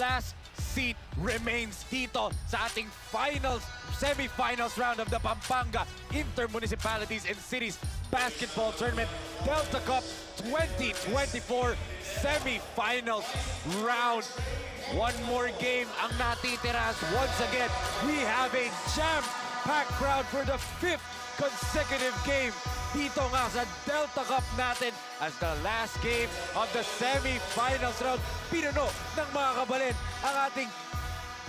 Last seat remains dito sa ating semi-finals round of the Pampanga Inter-Municipalities and Cities Basketball Tournament Delta Cup 2024 semi-finals round. One more game ang natitira. Once again, we have a jam-packed crowd for the 5th consecutive game dito nga sa Delta Cup natin as the last game of the semi-finals round. Pinuno ng mga kabalin ang ating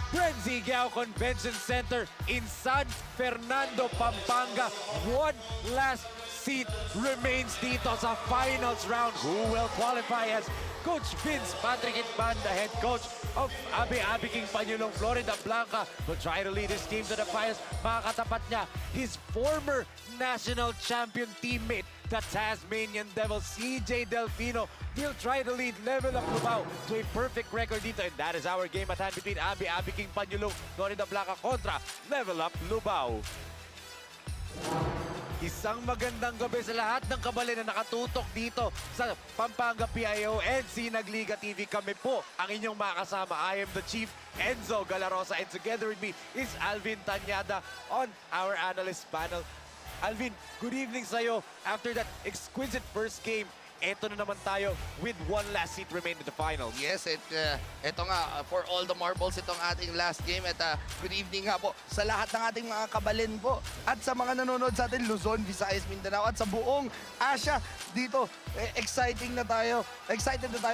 BREN GUIAO Convention Center in San Fernando, Pampanga. One last seat remains dito sa finals round. Who will qualify as Coach Vince Patrick Itban, the head coach of ABE ABE PANYULUNG Floridablanca, will try to lead his team to the finals. Makakatapat niya his former national champion teammate, the Tasmanian Devil, CJ Delfino. He'll try to lead Level Up LUBAO to a perfect record dito. And that is our game at hand between ABE ABE PANYULUNG Floridablanca kontra Level Up LUBAO. Isang magandang gabi sa lahat ng kabalin na nakatutok dito sa Pampanga PIO and Sinag Liga TV. Kami po ang inyong makasama. I am the Chief Enzo Galarosa and together with me is Alvin Tanyada on our analyst panel. Alvin, good evening sa'yo. After that exquisite first game, eto na naman tayo with one last seat remain in the finals. Yes, ito nga, for all the marbles, itong ating last game. At good evening nga po sa lahat ng ating mga kabalin po. At sa mga nanonood sa atin, Luzon, Visayas, Mindanao, at sa buong Asia. Dito, excited na tayo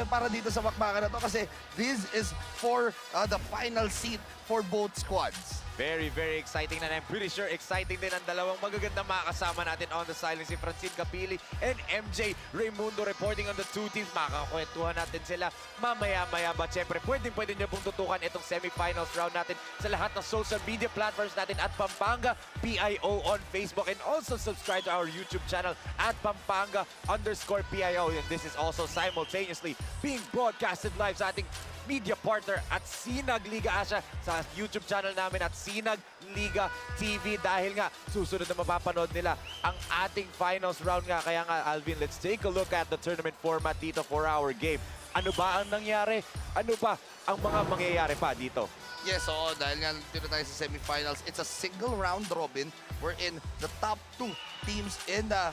para dito sa bakbakan na to kasi this is for the final seat for both squads. Very, very exciting na. I'm pretty sure exciting din ang dalawang magagandang makakasama natin on the sideline, si Francine Capili and MJ Raimundo reporting on the two teams. Makakakwentuhan natin sila mamaya-maya. But syempre, pwede nyo pong tutukan itong semifinals round natin sa lahat ng social media platforms natin at Pampanga PIO on Facebook. And also subscribe to our YouTube channel at Pampanga_PIO. And this is also simultaneously being broadcasted live sa ating media partner at Sinag Liga Asia sa YouTube channel namin at Sinag Liga TV dahil nga susunod na mapapanood nila ang ating finals round nga. Kaya nga, Alvin, let's take a look at the tournament format dito for our game. Ano ba ang nangyari? Ano ba ang mga mangyayari pa dito? Yes, oo, dahil nga dito tayo sa semifinals, it's a single round robin wherein the top two teams in the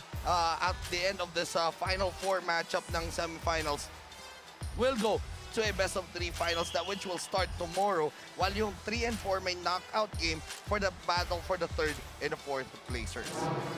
at the end of this final four matchup ng semifinals will go to a best-of-3 finals which will start tomorrow, while yung 3 and 4 may knockout game for the battle for the 3rd and the 4th placers.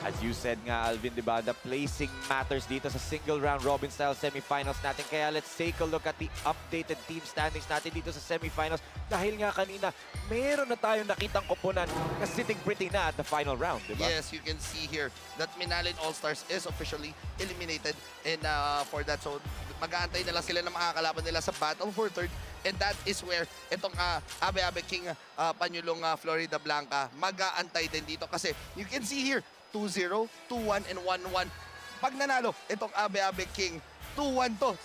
As you said nga, Alvin, di ba, the placing matters dito sa single round robin style semifinals natin. Kaya let's take a look at the updated team standings natin dito sa semifinals. Dahil nga kanina, meron na tayong nakitang koponan na sitting pretty na at the final round, di ba? Yes, you can see here that Minalin All-Stars is officially eliminated and for that, so mag-aantay na lang sila na makakalaban nila sa battle for 3rd, and that is where itong ABE ABE King Panyulong Floridablanca mag-aantay din dito kasi you can see here 2-0, 2-1, and 1-1. Pag nanalo itong ABE ABE King, 2-1 to,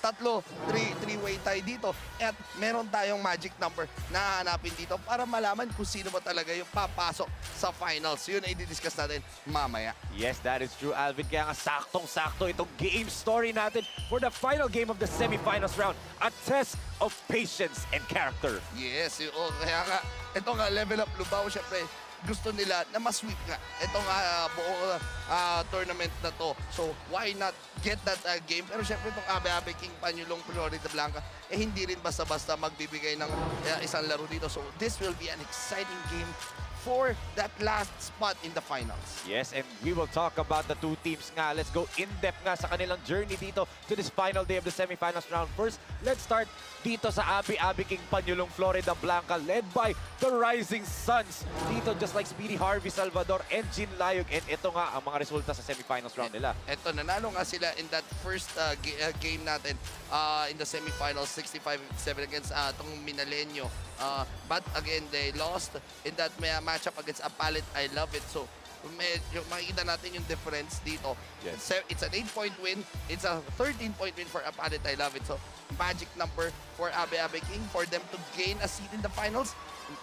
three-way tie dito. At meron tayong magic number na hanapin dito para malaman kung sino ba talaga yung papasok sa finals. Yun ay i-discuss natin mamaya. Yes, that is true, Alvin. Kaya nga saktong-sakto itong game story natin for the final game of the semifinals round. A test of patience and character. Yes, kaya nga, ito nga, Level Up LUBAO, syempre, gusto nila na ma-sweep nga itong buong tournament na to. So, why not get that game? Pero syempre itong ABE ABE King Panyulong Floridablanca, hindi rin basta-basta magbibigay ng isang laro dito. So, this will be an exciting game for that last spot in the finals. Yes, and we will talk about the two teams nga. Let's go in-depth nga sa kanilang journey dito to this final day of the semifinals round. First, let's start dito sa ABE ABE King Panyulung Floridablanca, led by the Rising Suns. Dito, just like Speedy Harvey Salvador and Jin Layog. And ito nga ang mga resulta sa semifinals round nila. Ito, nanalo nga sila in that first game natin in the semifinals, 65-7 against itong Minalenyo. But again, they lost in that matchup against Apalit I Love It. So, medyo makikita natin yung difference dito. Yes. It's an 8-point win. It's a 13-point win for Apalit I Love It. So, magic number for ABE ABE King for them to gain a seat in the finals,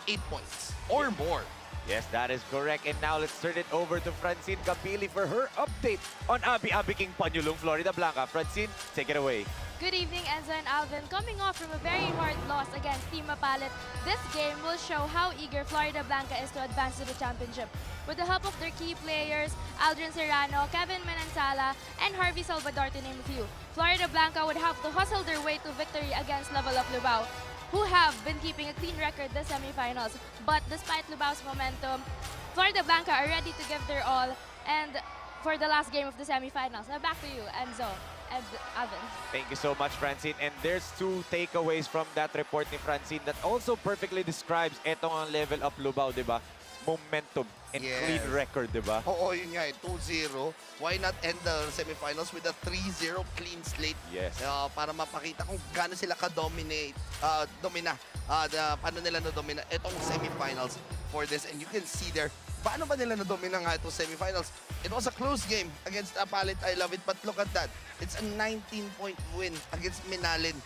8 points or more. Yes, that is correct. And now let's turn it over to Francine Capili for her update on ABE ABE King Panyulung Floridablanca. Francine, take it away. Good evening, Enzo and Alvin. Coming off from a very hard loss against Team Apalit, this game will show how eager Floridablanca is to advance to the championship. With the help of their key players, Aldrin Serrano, Kevin Menansala, and Harvey Salvador to name a few, Floridablanca would have to hustle their way to victory against Level Up LUBAO, who have been keeping a clean record this semifinals. But despite LUBAO's momentum, Floridablanca are ready to give their all and for the last game of the semifinals. Now back to you, Enzo and Alvin. Thank you so much, Francine. And there's two takeaways from that report ni Francine that also perfectly describes etong ang level up LUBAO, di ba? Momentum and Yes. clean record, di ba? Oo, yun nga, 2-0. Why not end the semifinals with a 3-0 clean slate? Yes. Para mapakita kung gaano sila ka-dominate, paano nila na-domina itong semifinals for this. And you can see there, paano ba nila na-domina nga itong semifinals? It was a close game against Apalit I Love It, but look at that. It's a 19-point win against Minalin.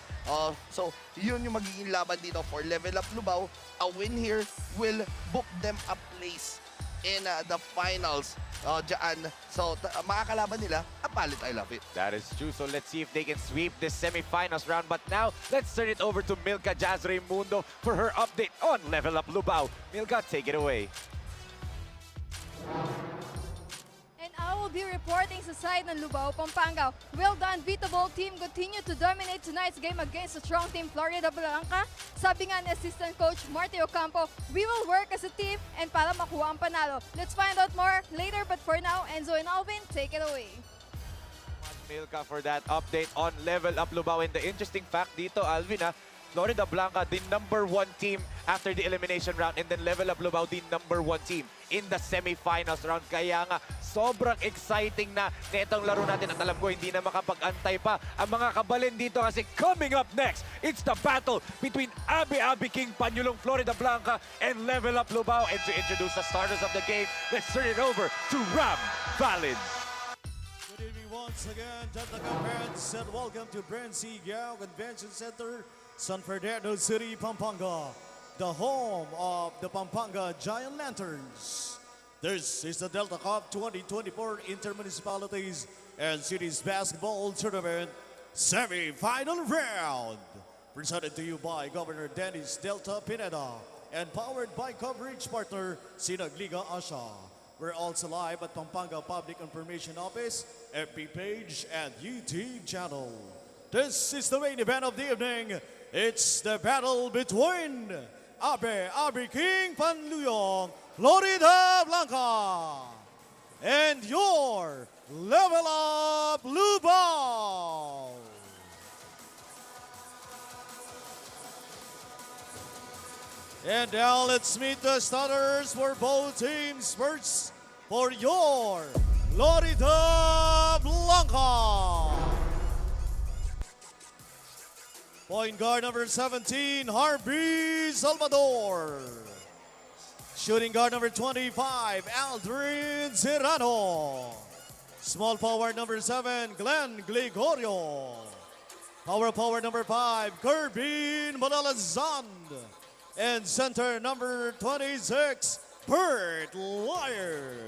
So, yun yung magiging laban dito for Level Up LUBAO. A win here will book them a place in the finals. Dyan. So, makakalaban nila, Apalit I Love It. That is true. So let's see if they can sweep this semifinals round. But now, let's turn it over to Milka Jazz Raimundo for her update on Level Up LUBAO. Milka, take it away. And I will be reporting sa side ng LUBAO, Pampanga. Will the unbeatable team continue to dominate tonight's game against a strong team Floridablanca? Sabi nga ni Assistant Coach Marty Ocampo, we will work as a team and para makuha ang panalo. Let's find out more later, but for now, Enzo and Alvin, take it away. Milka for that update on Level Up LUBAO. And the interesting fact dito, Alvin, Floridablanca, the #1 team after the elimination round, and then Level Up LUBAO, the #1 team in the semifinals round. Kaya nga, sobrang exciting na itong laro natin at alam ko hindi na makapag-antay pa ang mga kabalin dito kasi coming up next, it's the battle between ABE ABE King Panyulung Floridablanca and Level Up LUBAO. And to introduce the starters of the game, let's turn it over to Ram Valid. Good evening once again, gentlemen, parents, and welcome to BREN GUIAO Convention Center, San Fernando City, Pampanga, the home of the Pampanga Giant Lanterns. This is the Delta Cup 2024 Intermunicipalities and Cities Basketball Tournament Semi-Final Round. Presented to you by Governor Dennis Delta Pineda and powered by coverage partner Sinagliga Asha. We're also live at Pampanga Public Information Office, FB page, and YouTube channel. This is the main event of the evening. It's the battle between ABE ABE King Panyulung Floridablanca and your Level Up LUBAO. And now let's meet the starters for both teams. First, for your Floridablanca. Point guard number 17, Harvey Salvador. Shooting guard number 25, Aldrin Serrano. Small forward number 7, Glenn Gregorio. Power forward number 5, Kerbin Manalazan. And center number 26, Bert Lyer.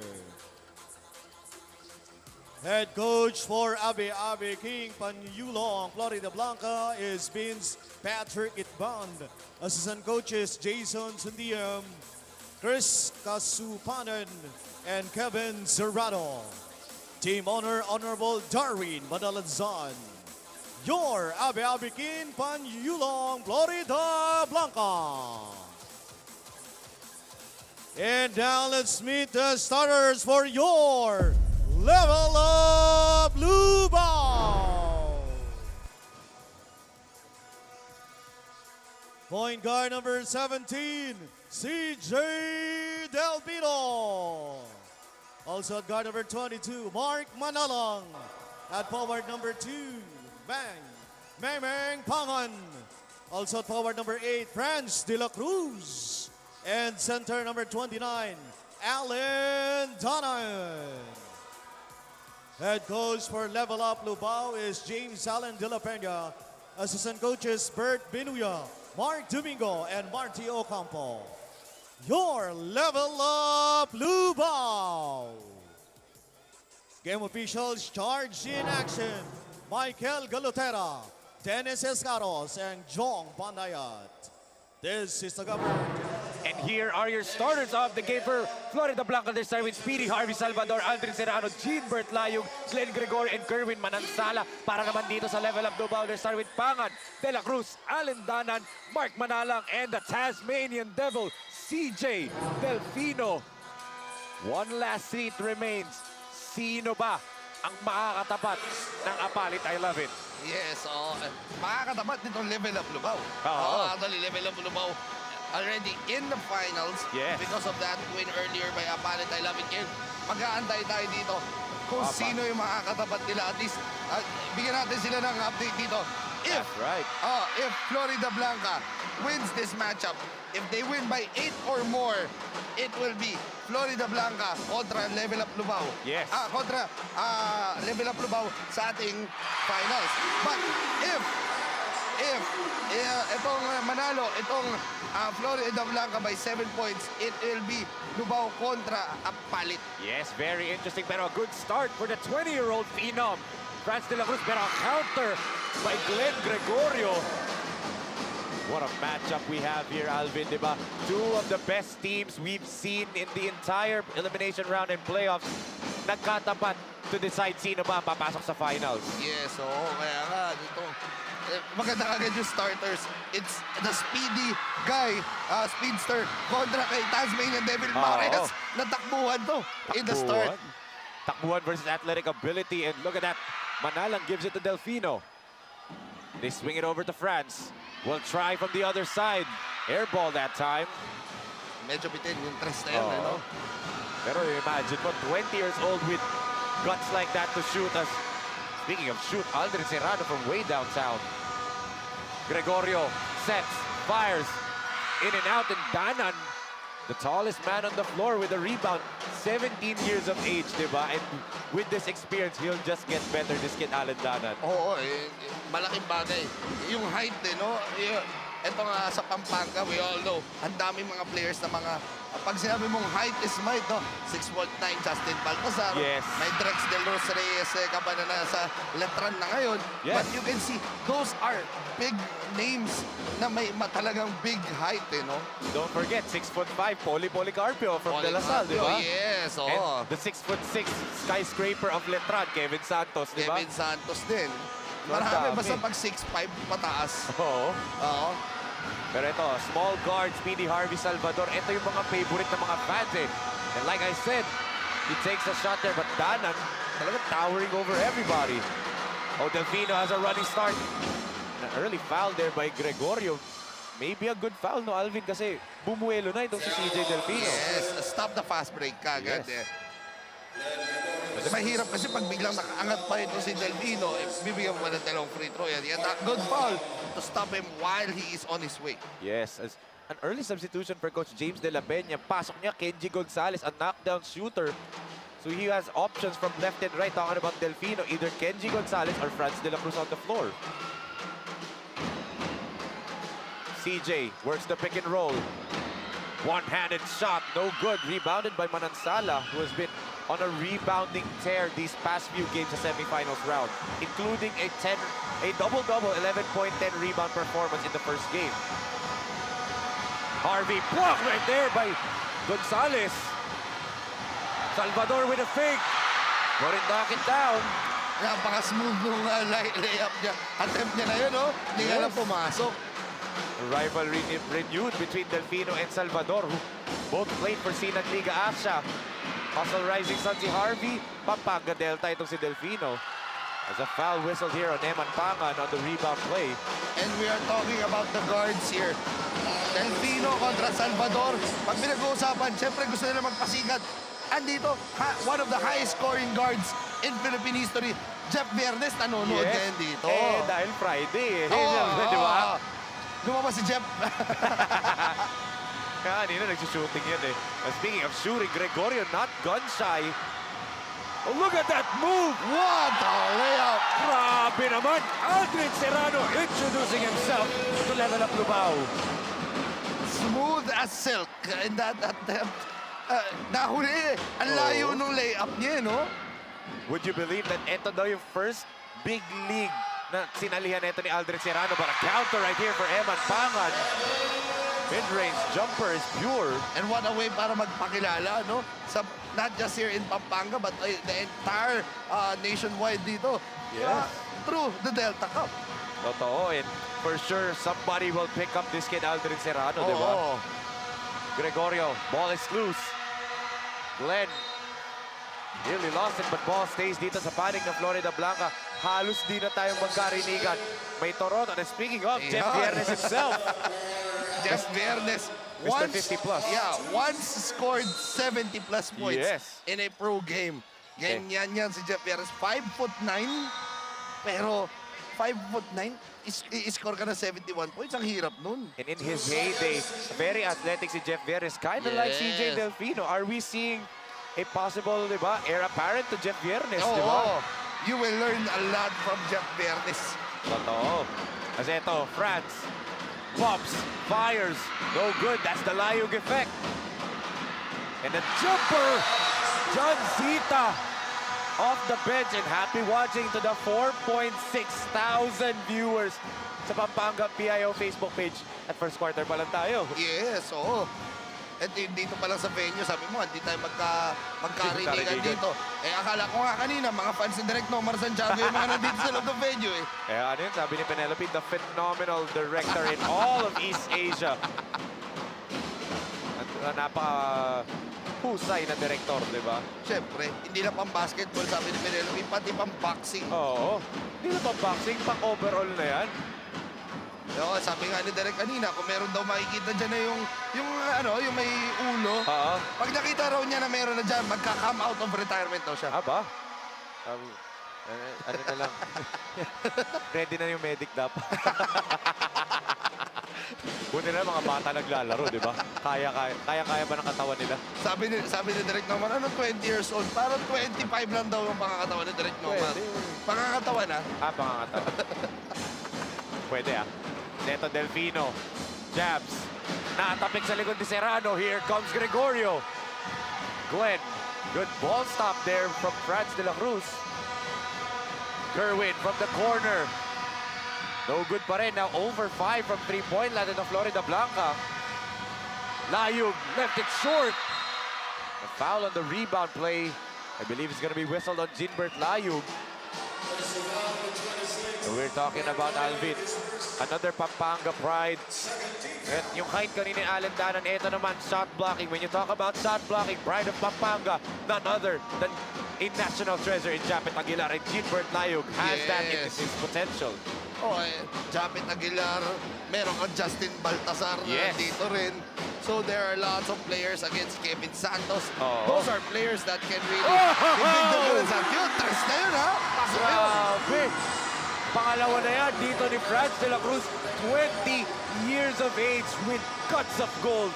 Head coach for ABE ABE King Panyulung Floridablanca is Vince Patrick Itband. Assistant coaches Jason Sundiam, Chris Kasupanan, and Kevin Serrano. Team owner Honorable Darwin Madalanzan. Your ABE ABE King Panyulung Floridablanca. And now let's meet the starters for your Level Up LUBAO. Point guard number 17, CJ Del Pino. Also at guard number 22, Mark Manalang. At forward number 2, Meng Pangan. Also at forward number 8, Franz De La Cruz. And center number 29, Alan Donan. Head coach for Level Up LUBAO is James Allen de la Peña. Assistant coaches Bert Binuya, Mark Domingo, and Marty Ocampo. Your Level Up LUBAO. Game officials charged in action. Michael Galotera, Dennis Escaros, and Jong Pandayat. This is the governor. And here are your starters of the game for Florida Blanca. They start with Speedy Harvey Salvador, Aldrin Serrano, Jean Bert Layug, Glenn Gregorio, and Kerwin Manansala. Para naman dito sa Level Up LUBAO, they start with Pangan, De La Cruz, Alan Danan, Mark Manalang, and the Tasmanian Devil, CJ Delfino. One last seat remains. Sino ba ang makakatapat ng Apalit? I love it. Yes, makakatapat nitong Level Up LUBAO. Actually, Level Up LUBAO already in the finals. Yes. Because of that win earlier by Apalit. I love it. Mag-aantay tayo dito kung sino yung makakatapat nila. At least, bigyan natin sila ng update dito. If, That's right. If Florida Blanca wins this matchup, if they win by 8 or more, it will be Florida Blanca kontra Level Up LUBAO. Yes. Kontra Level Up LUBAO sa ating finals. But if itong manalo, itong Florida Blanca by 7 points, it will be LUBAO kontra Apalit. Yes, very interesting. Pero a good start for the 20-year-old phenom, Franz De La Cruz. Pero a counter by Glenn Gregorio. What a matchup we have here, Alvin, diba? Two of the best teams we've seen in the entire elimination round and playoffs nagkatapat to decide sino ba papasok sa finals. Yes, kaya nga, dito, maganda agad yung starters. It's the speedy guy, speedster, kontra kay Tasmanian Devil. Parehas natakbuhan to in the start. Takbuhan versus athletic ability, and look at that. Manalang gives it to Delfino. They swing it over to France. Will try from the other side. Airball that time. Medyo bitin yung tres na yun, ano? Pero imagine mo, 20 years old with guts like that to shoot us. Speaking of shoot, Aldrin Serrano from way downtown. Gregorio sets, fires, in and out, and Danan, the tallest man on the floor with a rebound. 17 years of age, diba? And with this experience, he'll just get better, this kid Alan Danan. Malaking bagay. Yung height din, no? Ito nga sa Pampanga, we all know, ang daming mga players na mga, pag sinabi mong height is might, no? 6'9", Justin Baltazar. Yes. May Drex Del Los Reyes, kabana na sa Letran na ngayon. Yes. But you can see, those are big names na may talagang big height, no? Don't forget, 6'5", Poli Policarpio from De La Salle, diba? Yes, And the 6'6" skyscraper of Letran, Kevin Santos, diba? Kevin Santos din. Marami, basta pag 6'5", pataas. Oo. Oo. Pero ito, small guard, Speedy Harvey Salvador. Ito yung mga favorite ng mga fans eh. And like I said, he takes a shot there, but Danan talagang towering over everybody. Delfino has a running start. An early foul there by Gregorio. Maybe a good foul, no, Alvin? Kasi bumuelo na itong si CJ Delfino. Yes, stop the fast break kagad. Yes. Mahirap kasi pag biglang nakaangat pa ito si Delfino, bibigyan mo ng dalawang free throw yan. Yan, good foul to stop him while he is on his way. Yes, as an early substitution for Coach James De La Peña. Pasok niya, Kenji Gonzalez, a knockdown shooter. So he has options from left and right. Talking about Delfino, either Kenji Gonzalez or Franz De La Cruz on the floor. CJ works the pick and roll. One-handed shot, no good. Rebounded by Manansala, who has been on a rebounding tear these past few games sa semifinals round, including a double-double, 11-point, 10 rebound performance in the first game. Harvey blocked right there by Gonzalez. Salvador with a fake. Couldn't knock it down. Napaka-smooth nung layup niya. Attempt niya na yun, no? Hindi nga lang pumasok. Rivalry renewed between Delfino and Salvador, who both played for Sinag Liga Asia. Hustle Rising Sun si Harvey, Pampanga Delta itong si Delfino. As a foul whistled here on Eman Pangan on the rebound play. And we are talking about the guards here. Delfino kontra Salvador. Pag pinag-uusapan, syempre gusto nila magpasikat. Andito, one of the highest scoring guards in Philippine history. Jeff Viernes nanonood ngayon dito. Eh, dahil Friday. Di ba? Lumabas si Jeff. Kanina nagsushooting yan eh. Speaking of shooting, Gregorio not gun shy. Oh, look at that move! What a layup! Grabe naman! Aldrin Serrano introducing himself to level up Lubao. Smooth as silk in that attempt. Nahuli eh. Ang layo nung layup niya, no? Would you believe that ito daw yung first big league na sinalihan ito ni Aldrin Serrano, but a counter right here for Eman Pangan. Mid-range jumper is pure. And what a way para magpakilala, no? Sa, not just here in Pampanga, but the entire nationwide dito. Yes. Through the Delta Cup. Totoo, and for sure, somebody will pick up this kid Aldrin Serrano, di ba? Gregorio, ball is loose. Glenn nearly lost it, but ball stays dito sa panig ng Florida Blanca. Halos di na tayong magkarinigan. May Toronto. And speaking of, Jeff Viernes himself. Jeff Viernes. Mr. 50 plus. Yeah, once scored 70 plus points in a pro game. Ganyan yan si Jeff Viernes. 5'9", pero 5'9", i-score ka na 71 points. Ang hirap nun. And in his heyday, very athletic si Jeff Viernes. Kind of like CJ Delfino. Are we seeing a possible, di ba, heir apparent to Jeff Viernes, di ba? You will learn a lot from Jeff Viernes. Totoo. Kasi ito, France. Pops, fires. No good. That's the Layug effect. And a jumper. John Zita off the bench, and happy watching to the 4.6 thousand viewers sa Pampanga PIO Facebook page. At first quarter pa lang tayo. Yes, oo. At dito pa lang sa venue, sabi mo, hindi tayo magkarinigan dito. Eh, akala ko nga kanina, mga fans ni Direk Nomar Santiago yung mga nandito sa loob ng venue eh. Eh, ano yun? Sabi ni Penelope, the phenomenal director in all of East Asia. At napaka-husay na director, di ba? Siyempre, hindi lang pang basketball, sabi ni Penelope, pati pang boxing. Oo. Hindi na pang boxing, pang overall na yan. No, sabi nga ni Derek kanina, kung meron daw makikita dyan na yung may ulo. Pag nakita raw niya na meron na dyan, magka-come out of retirement daw siya. Aba? Ano na lang. Ready na yung medic dapat. Buti na mga bata naglalaro, di ba? Kaya ba ng katawan nila? Sabi ni Derek Norman, 20 years old? Parang 25 lang daw yung pangakatawan ni Derek Norman. Pangakatawan, ha? Pangakatawan. Pwede, Neto Delfino. Jabs. Natapik sa likod ni Serrano. Here comes Gregorio. Glenn. Good ball stop there from Franz de la Cruz. Kerwin from the corner. No good pa rin. Now over 5 from 3-point land ng Florida Blanca. Layug left it short. A foul on the rebound play. I believe it's going to be whistled on Ginbert Layug. So we're talking about Alvin. Another Pampanga pride. At yung kahit kanina Allen Danan, ito naman, shot blocking. When you talk about shot blocking, pride of Pampanga, none other than a national treasure in Japet Aguilar. And Ginbert Layug has that in his potential. Japet Aguilar, meron kang Justin Baltasar na dito rin. So there are lots of players against Kevin Santos. Those are players that can really give the good. Tres na yun, ha? Pasok yun. Pangalawa na yan dito ni Franz de la Cruz. 20 years of age with cuts of gold.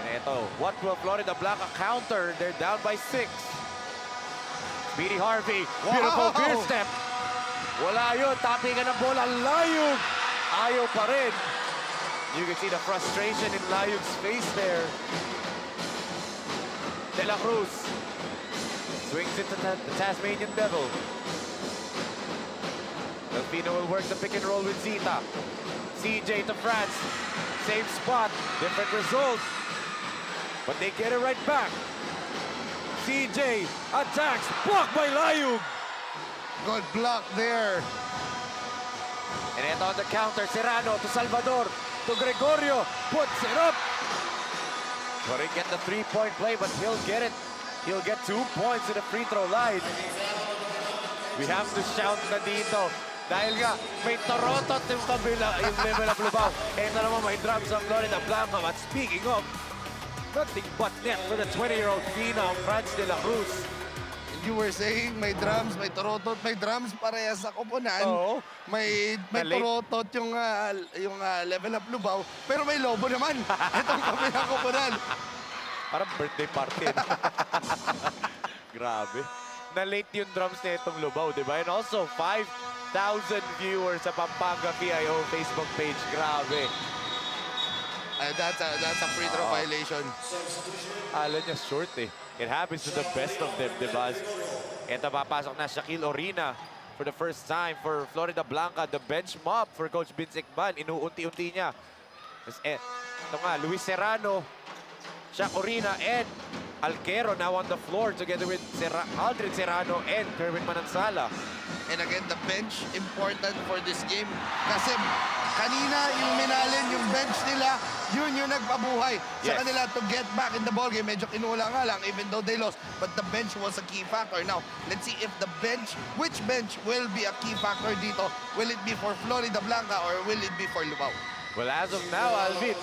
And ito, what will Florida Blanca counter? They're down by 6. Speedy Harvey, beautiful beer step. Wala yun, tapingan ng bola, Layug. Ayaw pa rin. You can see the frustration in Layug's face there. De la Cruz swings into the Tasmanian Devil. Delfino will work the pick and roll with Zita. CJ to France. Same spot, different result. But they get it right back. CJ attacks, blocked by Layug. Good block there. And And ito on the counter, Serrano to Salvador, to Gregorio, puts it up. Couldn't get the three-point play, but he'll get it. He'll get 2 points to the free throw line. We have to shout na dito. Dahil nga, may torotot yung kabila, yung level of Lubao. Ito naman, may drums ang Florida Blanca. But speaking of, nothing but net for the 20-year-old Pina, Franz de la Cruz. You were saying may drums, may torotot, may drums parehas sa koponan. Oo. May torotot yung level up Lubao, pero may lobo naman. Itong kabilang koponan. Parang birthday party. Grabe. Na-late yung drums na itong Lubao, di ba? And also, 5,000 viewers sa Pampanga PIO Facebook page. Grabe. That's a free throw violation. Alam niya, short eh. It happens to the best of them, di ba? Ito papasok na Shaquille Orina for the first time for Florida Blanca. The bench mob for Coach Vince Icban. Inuunti-unti niya. Ito nga, Luis Serrano, Shaq Orina, and Alquero now on the floor together with Aldrin Serrano and Kerwin Manansala. And again, the bench important for this game. Kasi kanina yung minalin, yung bench nila, yun yung nagpabuhay sa kanila to get back in the ballgame. Medyo kinula nga lang even though they lost. But the bench was a key factor. Now, let's see if the bench, which bench will be a key factor dito? Will it be for Florida Blanca or will it be for Lubao? Well, as of now, Alvin,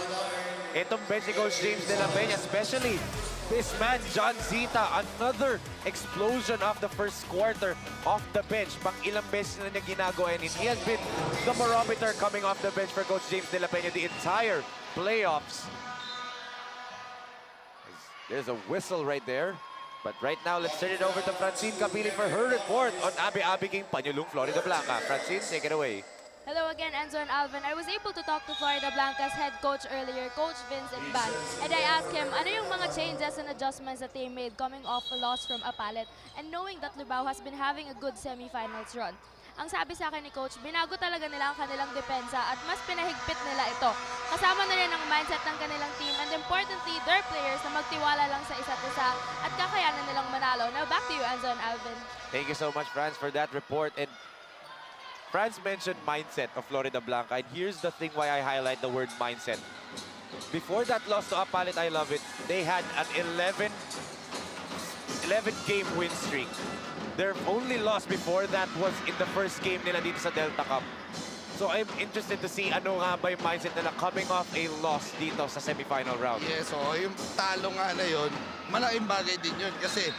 itong bench ni Coach James de la Peña, especially this man, John Zita, another explosion of the first quarter off the bench. Pang ilang beses na niya ginagawa, and he has been the barometer coming off the bench for Coach James de la Peña the entire playoffs. There's a whistle right there. But right now, let's turn it over to Francine Capili for her report on ABE ABE King Panyulung Florida Blanca. Francine, take it away. Hello again, Enzo and Alvin. I was able to talk to Florida Blanca's head coach earlier, Coach Vince Icban, and I asked him, ano yung mga changes and adjustments that they made coming off a loss from Apalit and knowing that Lubao has been having a good semifinals run. Ang sabi sa akin ni Coach, binago talaga nila ang kanilang depensa at mas pinahigpit nila ito. Kasama na rin ang mindset ng kanilang team and importantly, their players na magtiwala lang sa isa't isa at kakayanan nilang manalo. Now back to you, Enzo and Alvin. Thank you so much, Franz, for that report. And Franz mentioned mindset of Florida Blanca, and here's the thing why I highlight the word mindset. Before that loss to Apalit, I love it, they had an 11-game win streak. Their only loss before that was in the first game nila dito sa Delta Cup. So I'm interested to see ano nga ba yung mindset nila coming off a loss dito sa semifinal round. Yes, so yung talo nga na yun, malaking bagay din yun kasi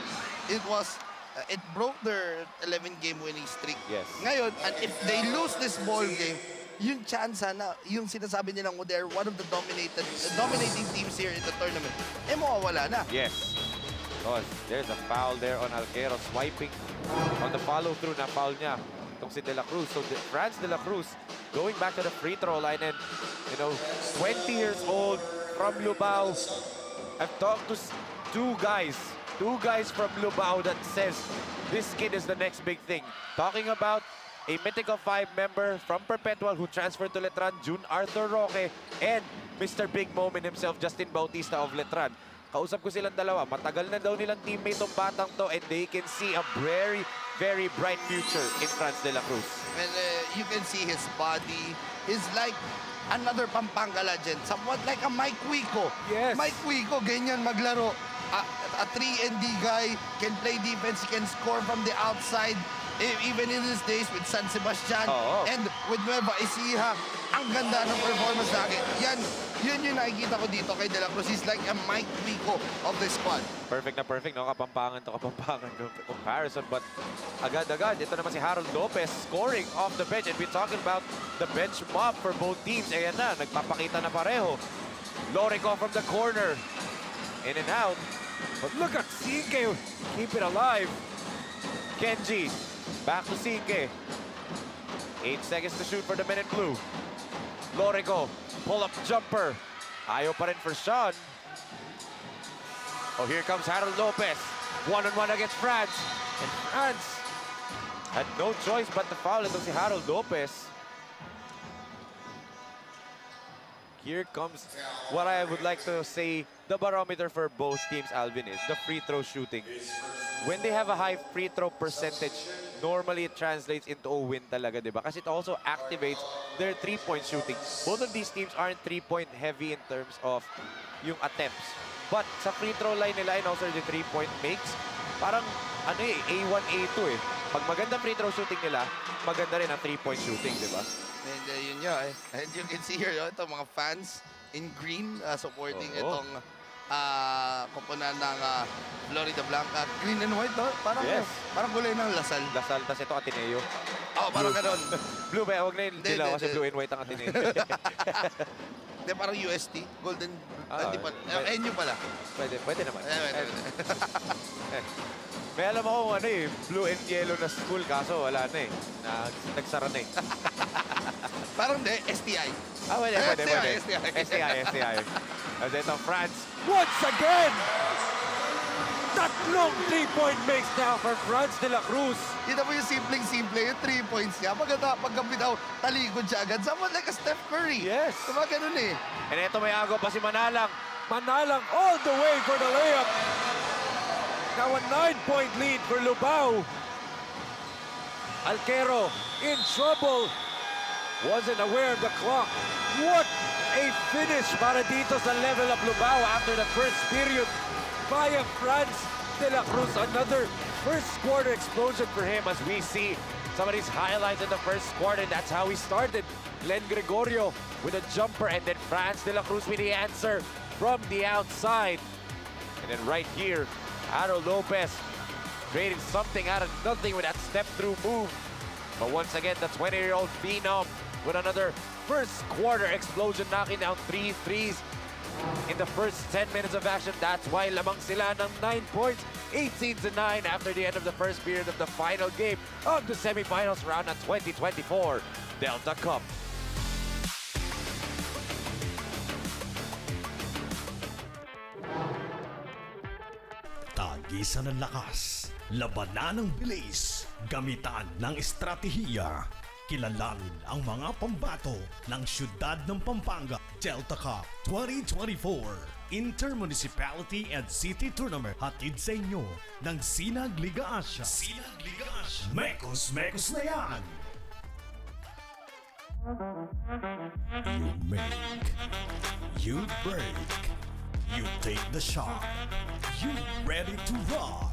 it broke their 11-game winning streak. Yes. Ngayon, and if they lose this ball game, yung chance na, yung sinasabi nilang they're one of the dominating teams here in the tournament, mawawala na. Yes. Because there's a foul there on Alquero, swiping on the follow-through na foul niya. Itong si De La Cruz. So Franz De La Cruz going back to the free throw line and, 20 years old from Lubao. I've talked to two guys from Lubao that says this kid is the next big thing. Talking about a Mythical 5 member from Perpetual who transferred to Letran, June Arthur Roque, and Mr. Big Moment himself, Justin Bautista of Letran. Kausap ko silang dalawa. Matagal na daw nilang teammate tong batang to and they can see a very, very bright future in Franz de la Cruz. And you can see his body. He's like another Pampanga legend. Somewhat like a Mike Wico. Yes. Mike Wico, ganyan maglaro. A 3-and-D guy, can play defense, he can score from the outside. Even in his days with San Sebastian and with Nueva Ecija, ang ganda ng performance lagi. Yun yung nakikita ko dito kay De La Cruz. He's like a Mike Wico of the squad. Perfect na perfect, no? Kapampangan comparison. But agad-agad, ito naman si Harold Lopez scoring off the bench. And we're talking about the bench mob for both teams. Ayan na, nagpapakita na pareho. Lorico from the corner. In and out. But look at Sinke, keep it alive. Kenji, back to Sinke. 8 seconds to shoot for the men in blue. Lorico, pull-up jumper. Ayaw pa rin for Sean. Oh, here comes Harold Lopez. One-on-one against Franz. And Franz had no choice but to foul itong si Harold Lopez. Here comes what I would like to say the barometer for both teams, Alvin, is the free throw shooting. When they have a high free throw percentage, normally it translates into a win talaga, di ba? Kasi it also activates their three-point shooting. Both of these teams aren't three-point heavy in terms of yung attempts. But sa free throw line nila and also the three-point makes, parang ano A1, A2 eh. Pag maganda free throw shooting nila, maganda rin ang three-point shooting, di ba? And yun nga eh. And you can see here, ito mga fans in green supporting itong koponan ng Florida Blanca. Green and white, no? Parang, Yes. parang gulay ng Lasal. Lasal, tas ito Ateneo. Oo, parang ganon. Blue ba? Huwag na yung Hindi, dilaw hindi, kasi hindi. blue and white ang Ateneo. Hindi, parang UST. Golden. Hindi pa. NU pala. Pwede naman. Pwede. May alam ako ano eh, blue and yellow na school kaso wala na eh. Nagsara na eh. Parang hindi, STI. Pwede. STI. As ito, France. Once again! Tatlong three-point makes now for France de la Cruz. Kita mo yung simpleng-simple, yung 3 points niya. Paggabi daw, talikod siya agad. Someone like a Steph Curry. Yes. Diba ganun eh. And ito may agaw pa si Manalang. Manalang all the way for the layup. Now a 9-point lead for LUBAO. Alquero in trouble. Wasn't aware of the clock. What a finish para dito sa level of LUBAO after the first period. Via France de la Cruz. Another first quarter explosion for him as we see some of these highlights in the first quarter. That's how he started. Len Gregorio with a jumper and then France de la Cruz with the answer from the outside. And then right here, Aro Lopez creating something out of nothing with that step-through move. But once again, the 20-year-old phenom with another first quarter explosion, knocking down 3 threes in the first 10 minutes of action. That's why lamang sila ng 9 points, 18-9 after the end of the first period of the final game of the semifinals round of 2024 Delta Cup. Tagisan ng lakas, labanan ng bilis, gamitan ng estratehiya. Kilalanin ang mga pambato ng siyudad ng Pampanga. Delta Cup 2024 Inter-Municipality and City Tournament. Hatid sa inyo ng Sinag Liga Asia. Mekos na yan! You make, you break, you take the shot, you ready to rock.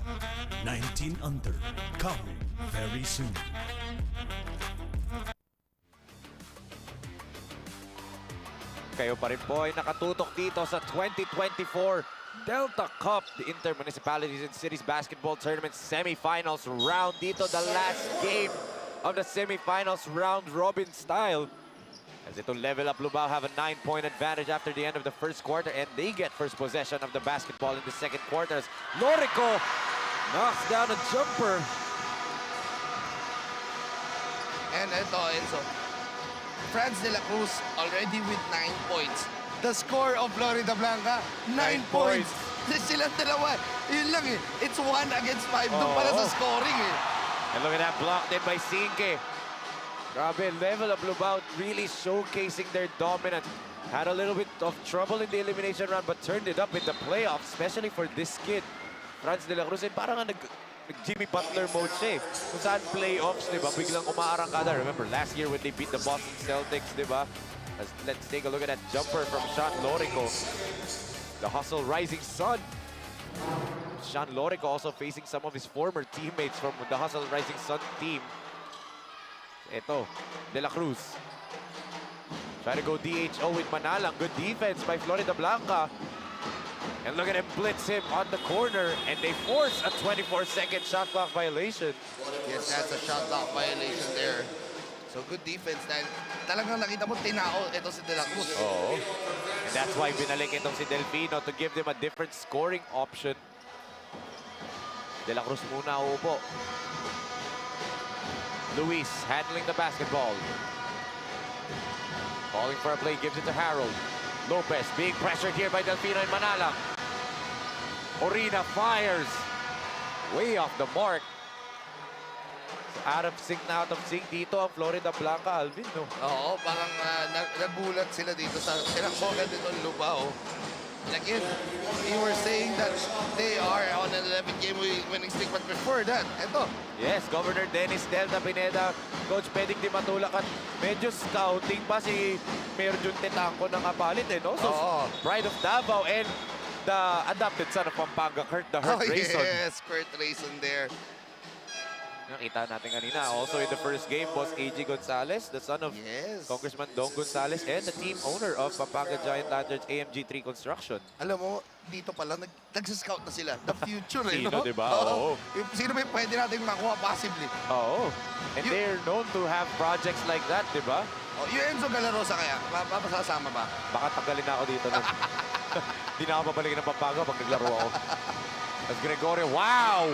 19 under, coming very soon. Kayo pa rin po ay nakatutok dito sa 2024 Delta Cup, the Inter-Municipalities and Cities Basketball Tournament semifinals round. Dito, the last game of the semifinals round robin style. As itong level up, LUBAO have a 9-point advantage after the end of the first quarter and they get first possession of the basketball in the second quarter. Lorico knocks down a jumper. And ito, Enzo. France de la Cruz already with 9 points. The score of Florida Blanca, 9 points. Silang dalawa. Yun lang eh. It's 1 against 5. Doon pala sa scoring eh. And look at that block then by Sinke. Grabe, level of LUBAO really showcasing their dominance. Had a little bit of trouble in the elimination round but turned it up in the playoffs, especially for this kid. France de la Cruz, parang Jimmy Butler mode siya eh. Kung saan playoffs, di ba? Biglang umaarangkada. Remember, last year when they beat the Boston Celtics, di ba? Let's take a look at that jumper from Sean Lorico. The hustle rising sun. Sean Lorico also facing some of his former teammates from the hustle rising sun team. Ito, De La Cruz. Try to go DHO with Manalang. Good defense by Florida Blanca. And look at him blitz him on the corner, and they force a 24-second shot clock violation. Yes, that's a shot clock violation there. So good defense dahil talagang nakita mo tinao ito si De La Cruz. Oh, and that's why binalik itong si Delfino to give them a different scoring option. De La Cruz muna upo. Luis handling the basketball. Calling for a play, gives it to Harold. Lopez being pressured here by Delfino and Manalang. Orina fires. Way off the mark. Out of sync na out of sync dito ang Florida Blanca, Alvin, no? Oo, parang nagulat sila dito sa tinakbogan dito ng LUBAO. again, you were saying that they are on an 11-game winning streak, but before that, eto. Yes, Governor Dennis Delta Pineda, Coach Pedic Di Matulak at medyo scouting pa si Mayor Jun Tetangco ng kapalit eh, no? So, Pride of Davao and the adopted son of Pampanga, Kurt the Hurt Rayson. Yes, Kurt Rayson there. Nakita natin kanina. Also in the first game was A.G. Gonzalez, the son of Congressman Dong Gonzalez and the team owner of Pampanga Giant Lanterns AMG3 Construction. Alam mo, dito pala, nag-scout na sila. The future, eh, Sino, no? diba? Oo. Sino may pwede natin makuha possibly? Oo. And they're known to have projects like that, di ba? Oh, yung Enzo Galarosa kaya, mapasasama ba? Baka tagalin na ako dito. Hindi na ako babalikin ng Pampanga pag naglaro ako. As Gregorio, wow!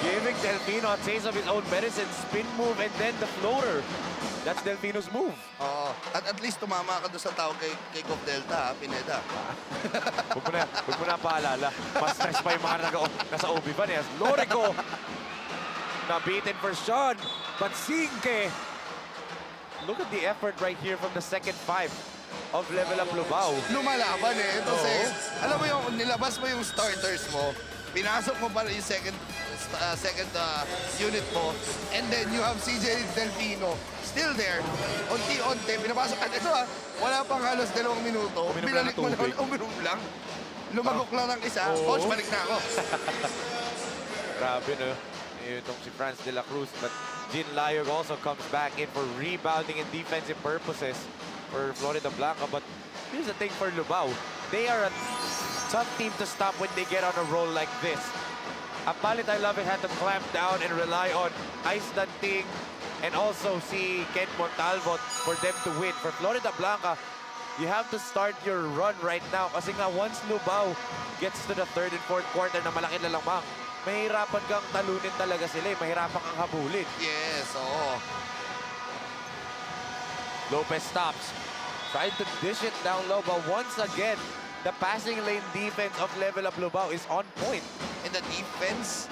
Giving Delfino a taste of his own medicine, spin move, and then the floater. That's Delfino's move. Oo. At least tumama ka doon sa tawag kay Gov Delta, ha, Pineda. Huwag mo na paalala. Mas stress pa yung mga nasa OB ba niya. Lorico, nabitin for Sean. But Sinke, look at the effort right here from the second five of Level Up Lubao. Lumalaban eh. Ito alam mo yung nilabas mo yung starters mo, pinasok mo pa yung second unit mo, and then you have CJ Delfino still there, unti-unti, pinapasok. At ito wala pang halos 2 minuto, binalik mo naman, uminom lang. Lumagok lang ng isa, coach, balik na ako. Grabe, no? Itong si Franz de la Cruz, but Jin Layog also comes back in for rebounding and defensive purposes for Florida Blanca. But here's the thing for Lubao. They are a tough team to stop when they get on a roll like this. Apalit, I love it, had to clamp down and rely on Ice Danting and also si Ken Montalvo for them to win. For Florida Blanca, you have to start your run right now kasi nga once Lubao gets to the third and fourth quarter na malaki na lamang, mahirapan kang talunin talaga sila eh. Mahirapan kang habulin. Yes, oo. Lopez stops. Tried to dish it down low, but once again, the passing lane defense of Level Up Lubao is on point. In the defense,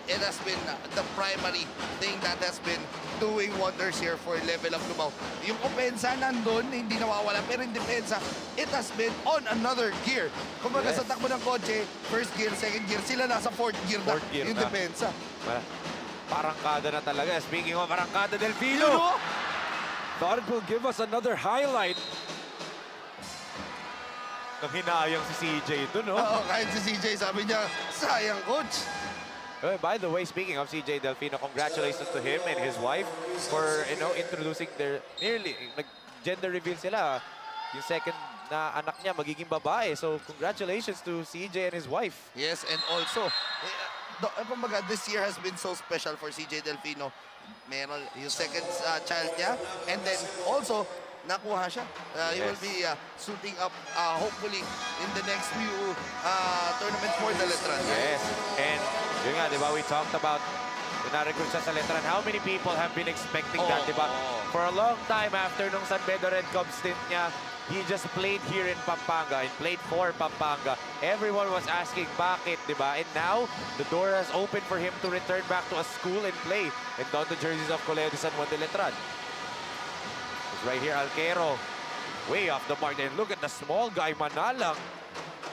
it has been the primary thing that has been doing wonders here for Level Up Lubao. Yung opensa nandun, hindi nawawala, pero yung depensa, it has been on another gear. Kumbaga sa takbo ng kotse, first gear, second gear, sila nasa fourth gear na yung depensa. Parangkada na talaga. Speaking of parangkada, Delfino! Thought it will give us another highlight. Nanghinayang si CJ ito, no? Oo, kahit si CJ, sabi niya, sayang, coach. By the way, speaking of CJ Delfino, congratulations to him and his wife for, introducing their gender reveal sila. Yung second na anak niya magiging babae. So, congratulations to CJ and his wife. Yes, and also, kumbaga, this year has been so special for CJ Delfino. Meron yung second child niya, and then also, nakuha siya. He will be suiting up hopefully in the next few tournaments for the Letran. Yes, and yun nga, di ba, we talked about na-recruit siya sa Letran. How many people have been expecting that, di ba? For a long time after nung San Pedro Red Cubs stint niya, he just played here in Pampanga and played for Pampanga. Everyone was asking bakit, di ba? And now, the door has opened for him to return back to a school and play and don the jerseys of Colegio de San Juan de Letran. Right here, Alquero, way off the mark. And look at the small guy, Manalang.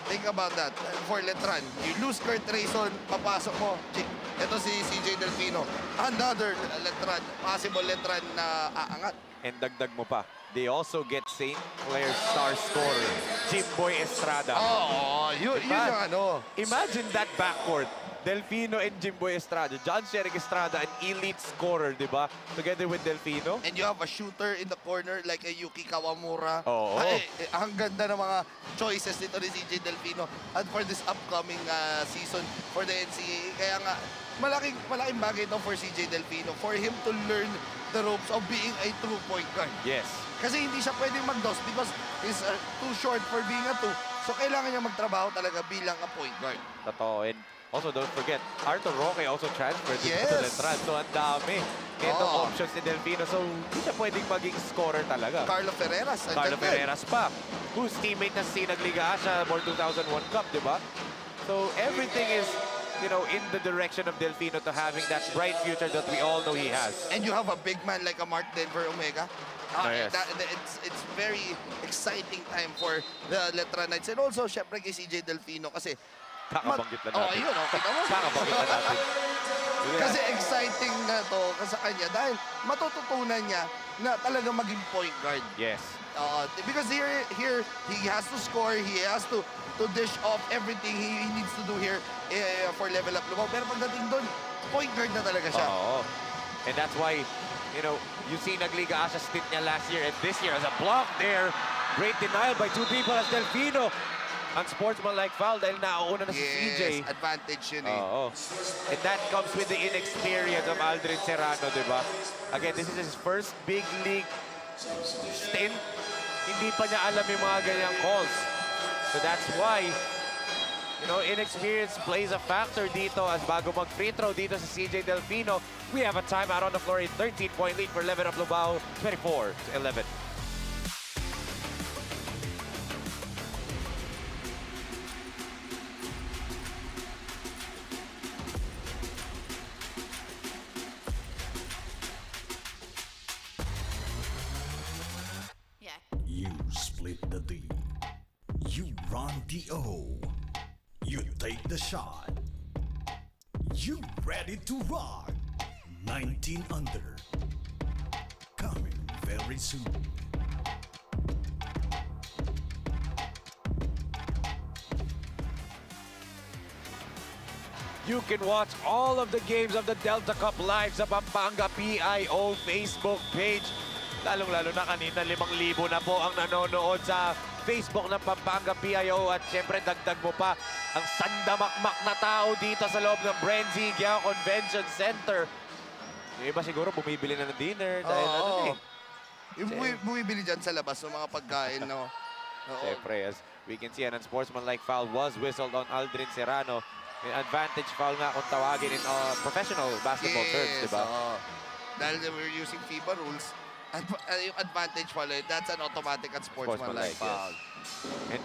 Think about that. For Letran, you lose Kurt Rayson, papasok mo. Ito si CJ Delfino. Another Letran, possible Letran na aangat. And dagdag mo pa, they also get St. Clair's star scorer, Jimboy Estrada. Yun yung ano. Imagine that backcourt. Delfino and Jimboy Estrada. John Sherrick Estrada, an elite scorer, di ba? Together with Delfino. And you have a shooter in the corner like a Yuki Kawamura. Ang ganda ng mga choices dito ni CJ Delfino. And for this upcoming season for the NCAA, kaya nga, malaking bagay ito for CJ Delfino for him to learn the ropes of being a true point guard. Yes. Kasi hindi siya pwedeng mag-dos because he's too short for being a two. So kailangan niya magtrabaho talaga bilang a point guard. Totoo. And also, don't forget, Arthur Roque also transferred to Letran. So, ang dami itong options ni Delfino. So, hindi siya pwedeng maging scorer talaga. Carlo Ferreras pa. Whose teammate na si nagliga siya more 2001 Cup, di ba? So, everything is, in the direction of Delfino to having that bright future that we all know he has. And you have a big man like a Mark Denver Omega. Yes. It's very exciting time for the Letra Knights. And also, syempre kay CJ Delfino kasi Kakabanggit na natin. ayun, kita mo. Kakabanggit na natin. Kasi exciting na to sa kanya dahil matututunan niya na talaga maging point guard. Yes. Because here he has to score, he has to dish off everything he needs to do here for level up Lubao. Pero pagdating doon, point guard na talaga siya. Oo. And that's why, you know, you see Nagliga Asha stint niya last year and this year as a block there. Great denial by two people as Delfino. Unsportsmanlike foul dahil nauuna na si CJ. Yes, advantage yun eh. Oo. And that comes with the inexperience of Aldrin Serrano, di ba? Again, this is his first big league stint. Hindi pa niya alam yung mga ganyang calls. So that's why, you know, inexperience plays a factor dito as bago mag-free throw dito sa CJ Delfino. We have a timeout on the floor, a 13-point lead for Level Up Lubao, 24-11. You split the D. You run the O. You take the shot. You ready to rock. 19 under. Coming very soon. You can watch all of the games of the Delta Cup live sa Pampanga PIO Facebook page. Lalong-lalo na kanina, 5,000 na po ang nanonood sa Facebook ng Pampanga PIO. At syempre, dagdag mo pa ang sandamakmak na tao dito sa loob ng BREN GUIAO Convention Center. Yung iba siguro bumibili na ng dinner dahil ano eh. Yung bumibili dyan sa labas ng mga pagkain, no? Syempre, as we can see, an unsportsmanlike foul was whistled on Aldrin Serrano. An advantage foul nga kung tawagin in professional basketball terms, di ba? Dahil we're using FIBA rules, yung advantage foul, that's an automatic at sportsmanlike foul. And,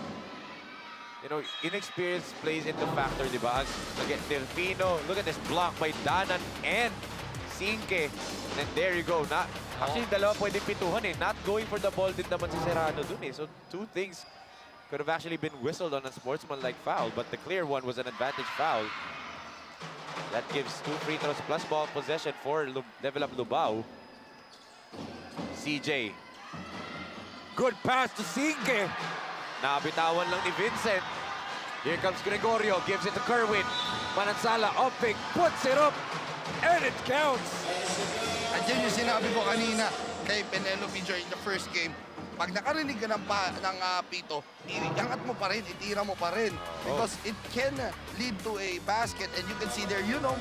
you know, inexperience plays into factor, di ba? Again, Delfino, look at this block by Danan and Sinke. And then there you go. Actually, dalawa pwedeng pituhan eh. Not going for the ball din naman si Serrano dun eh. So, two things could have actually been whistled on a sportsmanlike foul, but the clear one was an advantage foul. That gives 2 free throws plus ball possession for Level Up Lubao. CJ. Good pass to Sinke. Nabitawan lang ni Vincent. Here comes Gregorio, gives it to Kerwin. Manansala, up-pick, puts it up, and it counts. Andiyan yung sinabi ko kanina kay Penelope during the first game. Pag nakarinig ka ng pito, iangat mo pa rin, itira mo pa rin. Because it can lead to a basket and you can see there, you know,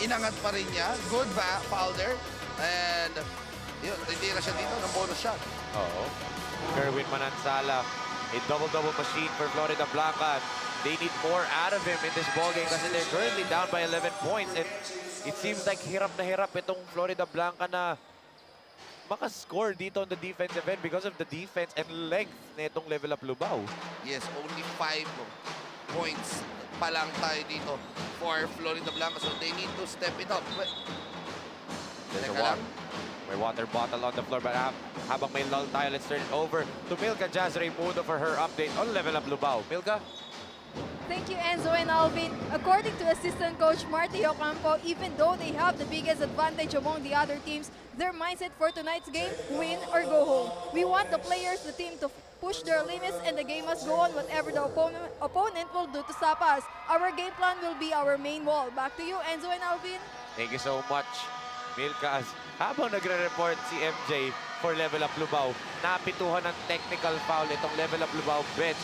inangat pa rin niya. Good foul there. And yun, itira siya dito ng bonus shot. Kerwin Manansala, a double-double machine for Florida Blanca. They need more out of him in this ballgame kasi they're currently down by 11 points. And it seems like hirap na hirap itong Florida Blanca na makascore dito on the defensive end because of the defense and length na itong Level Up Lubao. Yes, only 5 points pa lang tayo dito for Florida Blanca. So they need to step it up. There's may water bottle on the floor, but habang may lull tayo, let's turn it over to Milka Jazz Raimundo for her update on Level Up Lubao. Milka? Thank you, Enzo and Alvin. According to assistant coach Marty Ocampo, even though they have the biggest advantage among the other teams, their mindset for tonight's game, win or go home. We want the players, the team to push their limits and the game must go on whatever the opponent will do to stop us. Our game plan will be our main wall. Back to you, Enzo and Alvin. Thank you so much, Milka. Habang nagre-report si MJ for Level Up Lubao, napituhan ng technical foul itong Level Up Lubao bench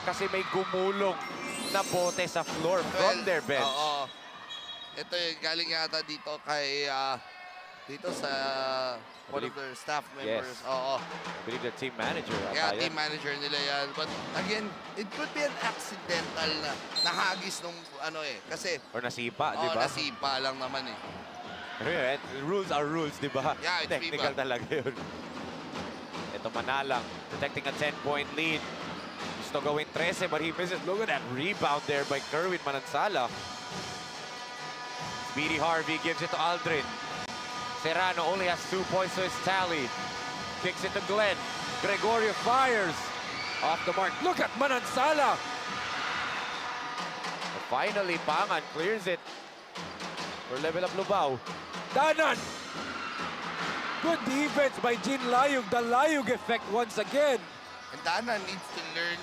kasi may gumulong na bote sa floor from their bench. Ito galing yata dito kay dito sa one of their staff members. Yes. I believe their team manager. Yeah, team manager nila yan. But again, it could be an accidental na nahagis nung ano eh. Kasi or nasipa, di ba? Nasipa lang naman eh. Rules are rules, di ba? Yeah, it's technical FIBA. talaga yun. Ito Manalang, protecting a 10-point lead. Gusto gawin 13, but he misses. Look at that rebound there by Kerwin Manansala. Speedy Harvey gives it to Aldrin. Serrano only has 2 points to his tally. Kicks it to Glenn. Gregorio fires. Off the mark. Look at Manansala. Finally, Pangan clears it. For level up Lubao. Danan! Good defense by Jin Layug. The Layug effect once again. And Dana needs to learn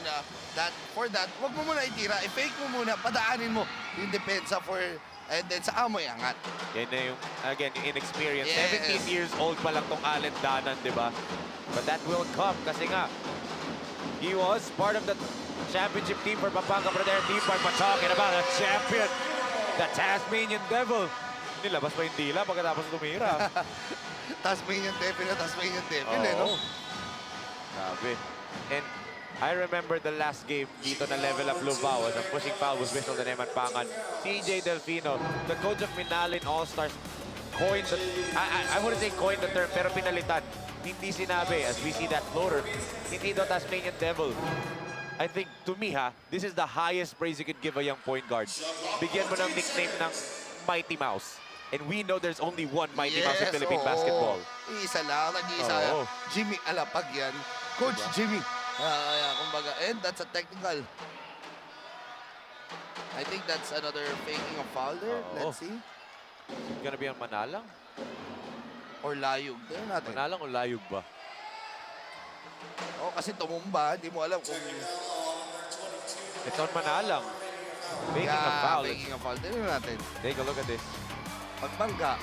that for that, wag mo muna itira. I-fake mo muna, padaanin mo yung depensa for, and then sa amoy angat. Yan na yung, again, yung inexperience. Yes. 17 years old pa lang tong Allen Danan, di ba? But that will come kasi nga, he was part of the championship team for Pampanga, but there, team part, but talking about a champion, the Tasmanian Devil. Nilabas pa yung dila pagkatapos tumira. Tasmanian Devil na Tasmanian Devil, eh, no? Grabe. And I remember the last game dito na level up Lubao as a pushing foul was whistled on Eman Pangan. CJ Delfino, the coach of Minalin All-Stars, coined the, I wouldn't say coined the term, pero pinalitan. Hindi sinabi, as we see that floater, hindi daw Tasmanian Devil. I think, to me this is the highest praise you could give a young point guard. Bigyan mo ng nickname ng Mighty Mouse. And we know there's only one Mighty Mouse in Philippine basketball. Isa lang, nag-iisa. Jimmy Alapag yan. Coach Jimmy. Kumbaga, and that's a technical. I think that's another faking of foul there. Let's see. It's gonna be on Manalang? Or Layug. Tignan natin. Manalang o Layug ba? Oh, kasi tumumba. Hindi mo alam kung... It's on Manalang. Faking a foul. Faking a foul. Tignan natin. Take a look at this. Pagbangga.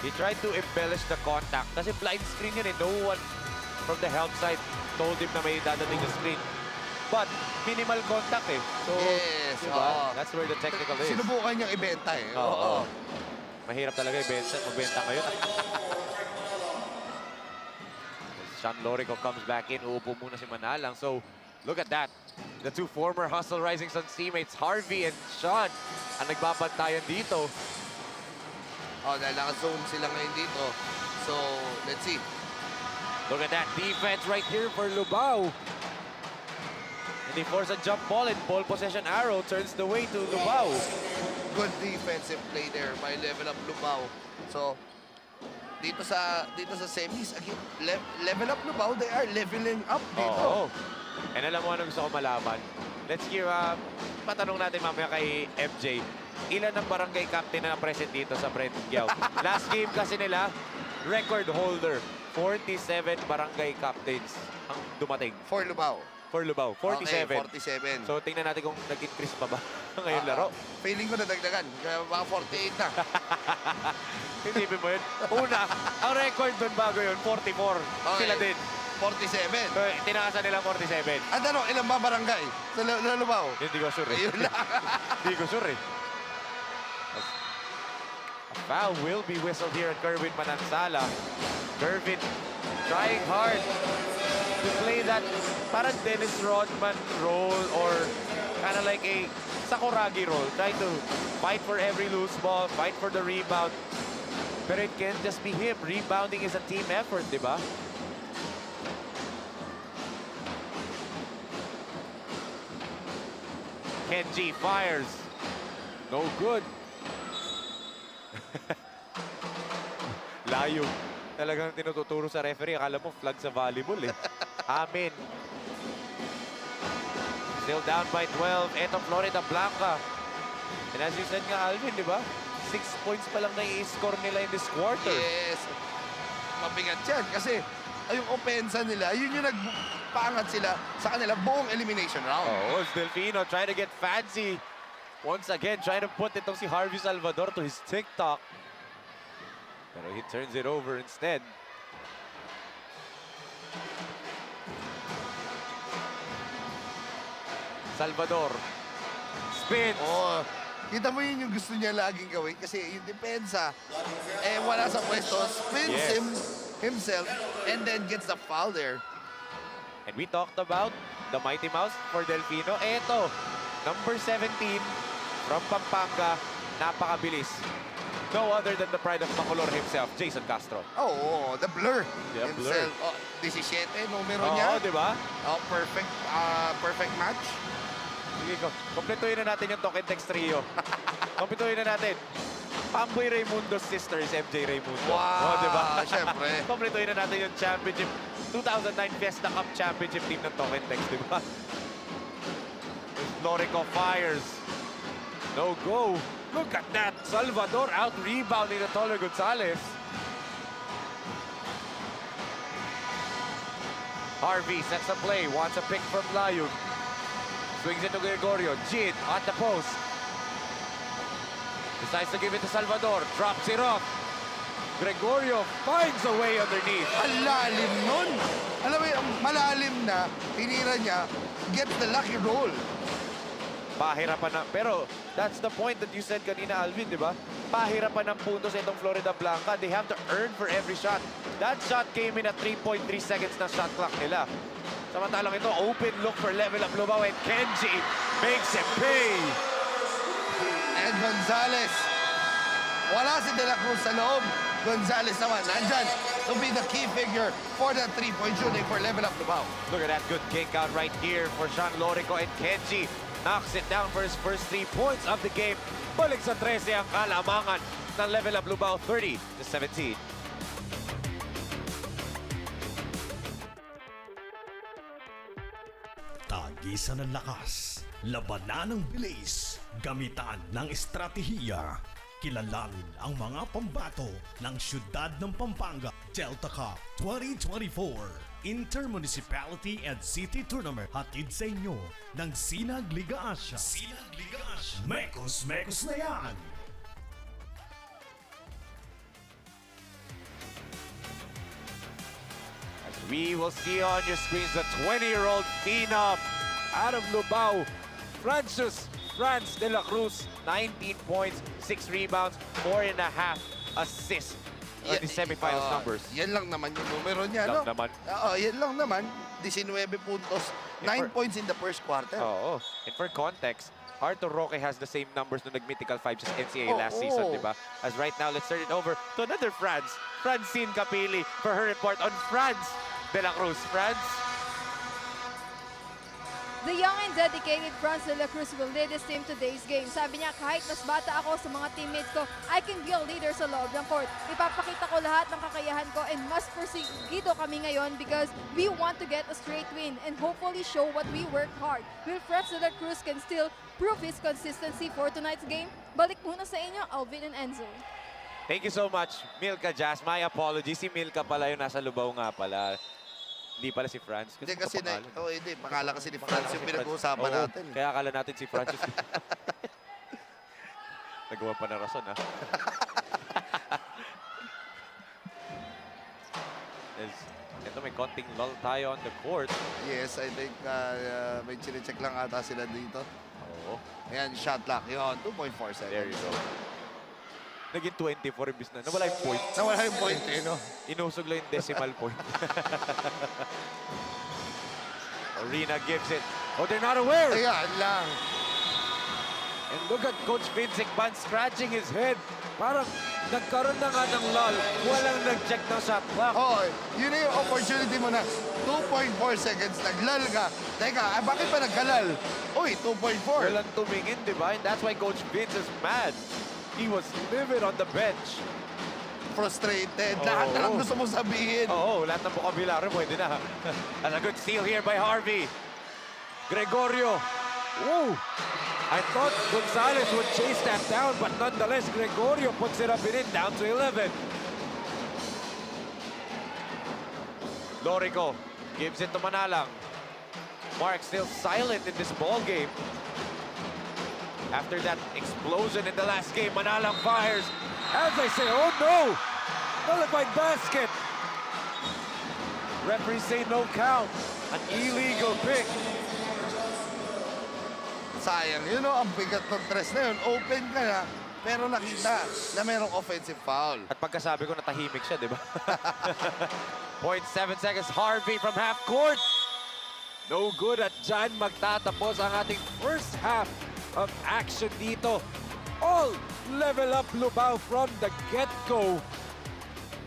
He tried to embellish the contact. Kasi blind screen yun eh. No one from the help side told him na may dadating na screen. But minimal contact eh. So, Yes. diba? That's where the technical is. Sinubukan niyang ibenta eh. Oo. Mahirap talaga magbenta ngayon. Sean Lorico comes back in. Uupo muna si Manalang. So, look at that. The two former Hustle Rising Suns teammates, Harvey and Sean, ang nagbabantayan dito. Oh, dahil naka-zone sila ngayon dito. So, let's see. Look at that defense right here for Lubao. And they force a jump ball and ball possession arrow turns the way to Lubao. Good defensive play there by level up Lubao. So, dito sa semis, again, level up Lubao, they are leveling up dito. Oo. And alam mo ano gusto ko malaman? Let's hear, patanong natin mamaya kay MJ. Ilan ang barangay captain na present dito sa BREN GUIAO? Last game kasi nila, record holder. 47 barangay captains ang dumating. For Lubao. For Lubao, 47. Okay, 47. So tingnan natin kung nag-increase pa ba ngayon laro. Feeling ko nadagdagan. Kaya baka 48 na. Isipin mo yun. Una, ang record doon bago yun, 44. Okay. Sila din. 47. So, tinakasan nila 47. At ano, ilang ba barangay sa Lubao? Hindi ko sure eh. Ayun lang. Hindi ko sure eh. A foul will be whistled here at Kerwin Manansala. Kerwin trying hard to play that parang Dennis Rodman role or kind of like a Sakuragi role. Trying to fight for every loose ball, fight for the rebound. Pero it can't just be him. Rebounding is a team effort, di ba? Kenji fires. No good. Layo. Talagang tinututuro sa referee. Akala mo flag sa volleyball eh. Amin. Still down by 12. Eto Florida Blanca. And as you said nga, Alvin, di ba? 6 points pa lang na i-score nila in this quarter. Yes. Mabigat yan kasi yung opensa nila, yun yung nagpaangat sila sa kanila buong elimination round. Oh, Delfino trying to get fancy. Once again, trying to put itong si Harvey Salvador to his TikTok. Pero he turns it over instead. Salvador. Spins. Oh, kita mo yun yung gusto niya laging gawin kasi yung depensa, wala sa pwesto, spins Yes. himself, and then gets the foul there. And we talked about the Mighty Mouse for Delfino. Eto, number 17 from Pampanga, napakabilis. No other than the pride of Bacolor himself, Jason Castro. Oh, the blur Yeah, himself. blur. Oh, 17, numero Oo, niya. di ba? Oh, perfect match. Sige ko, kompletuhin na natin yung Token Text Trio. Kompletuhin na natin. Pamboy Raimundo's sister is MJ Raimundo. Wow, Oh, diba? syempre. Kompletuhin na natin yung championship. 2009 Fiesta Cup championship team ng Tokentex, diba? Lorico fires. No go. Look at that. Salvador out rebounding the taller Gonzalez. Harvey sets a play. Wants a pick from Layun. Swings it to Gregorio. Jin at the post. Decides to give it to Salvador. Drops it off. Gregorio finds a way underneath. Ang lalim nun. Alam mo yung malalim na, tinira niya, get the lucky roll. Pahirapan na. Pero that's the point that you said kanina, Alvin, di ba? Pahirapan ng puntos itong Florida Blanca. They have to earn for every shot. That shot came in at 3.3 seconds na shot clock nila. Samantalang ito, open look for level up Lubao, and Kenji makes it pay. And Gonzalez. Wala si De La Cruz sa loob. Gonzalez naman, nandyan to be the key figure for that three-point shooting for level up Lubao. Look at that good kick out right here for Sean Lorico, and Kenji knocks it down for his first 3 points of the game. Balik sa 13 ang kalamangan ng level up Lubao, 30-17. Tagisan ng lakas, labanan ng bilis, gamitan ng estratehiya. Kilalanin ang mga pambato ng siyudad ng Pampanga Delta Cup 2024 Intermunicipality and City Tournament. Hatid sa inyo ng Sinag Liga Asia. Sinag Liga Asia. Mekos na yan! As we will see on your screens, the 20-year-old phenom out of Lubao, Francis De La Cruz, 19 points, 6 rebounds, 4.5 assists. The semifinals numbers. Yan lang naman yung numero niya, Lang no? naman. Oo, yan lang naman. 19 puntos, 9 points in the first quarter. Oo. And for context, Arthur Roque has the same numbers nung nag-mythical 5 sa NCAA last season, di ba? As right now, let's turn it over to another Francine Capili, for her report on Franz De La Cruz. Franz? The young and dedicated Franz De La Cruz will lead his team today's game. Sabi niya, kahit mas bata ako sa mga teammates ko, I can be a leader sa loob ng court. Ipapakita ko lahat ng kakayahan ko and mas persigido kami ngayon because we want to get a straight win and hopefully show what we work hard. Will Franz De La Cruz can still prove his consistency for tonight's game? Balik muna sa inyo, Alvin and Enzo. Thank you so much, Milka Jazz. My apologies. Si Milka pala yung nasa Lubao nga pala. Hindi pala si Franz. Hindi kasi hindi, pangalan kasi ni Franz Pangalan yung si pinag-uusapan Oo, natin. Kaya akala natin si Francis. Nagawa pa na rason, ha? Ito, may konting lull tayo on the court. Yes, I think may chinecheck lang ata sila dito. Oo. Ayan, shot clock. Yun, 2.4 seconds. There you go. Naging 24 imbis na. Nawala yung point. Nawala yung point, no? Inusog lang yung decimal point. Arena gives it. Oh, they're not aware. Ayan lang. And look at Coach Vincent Ban scratching his head. Parang nagkaroon na nga ng lull. Walang nag-check ng shot clock. Oh, yun na yung opportunity mo na 2.4 seconds, naglal ka. Teka, bakit pa nagkalal? Uy, 2.4. Walang tumingin, di ba? And that's why Coach Vince is mad. He was livid on the bench. Frustrated. Lahat na lang gusto mo sabihin. Oo, lahat ng vocabulary pwede na. And a good steal here by Harvey. Gregorio. Woo! I thought Gonzalez would chase that down, but nonetheless, Gregorio puts it up and in, down to 11. Lorico gives it to Manalang. Mark still silent in this ball game. After that explosion in the last game, Manalang fires. As I say, oh no! Nullified basket. Referees say no count. An illegal pick. Sayang, yun ang bigat ng tres na yun. Open ka na, pero nakita na mayroong offensive foul. At pagkasabi ko, natahimik siya, di ba? 0.7 seconds, Harvey from half court. No good at dyan magtatapos ang ating first half of action dito. All level up Lubao from the get-go.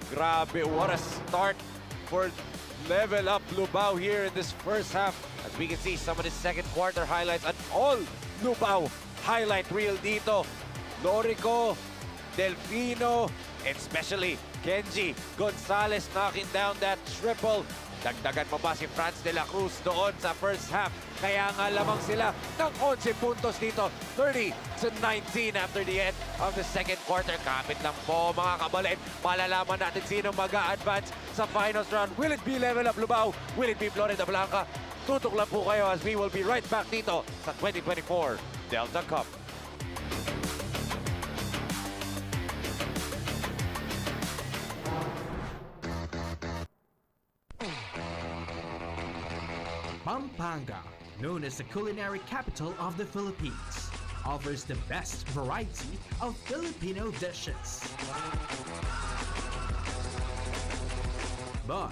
Grabe, what a start for level up Lubao here in this first half. As we can see some of the second quarter highlights, an all Lubao highlight reel dito. Lorico Delfino, and especially Kenji Gonzalez knocking down that triple. Dagdagan mo pa si Franz de la Cruz doon sa first half. Kaya nga lamang sila ng 11 puntos dito. 30-19 after the end of the second quarter. Kapit lang po mga kabalin. Malalaman natin sino mag-a-advance sa finals round. Will it be Level Up Lubao? Will it be Floridablanca? Tutok lang po kayo as we will be right back dito sa 2024 Delta Cup. Pampanga, known as the culinary capital of the Philippines, offers the best variety of Filipino dishes. But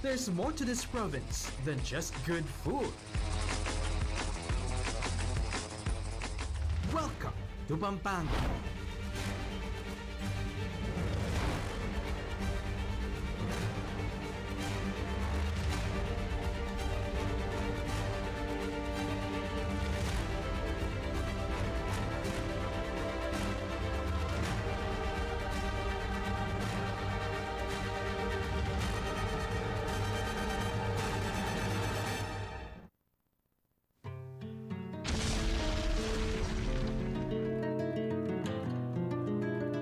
there's more to this province than just good food. Welcome to Pampanga.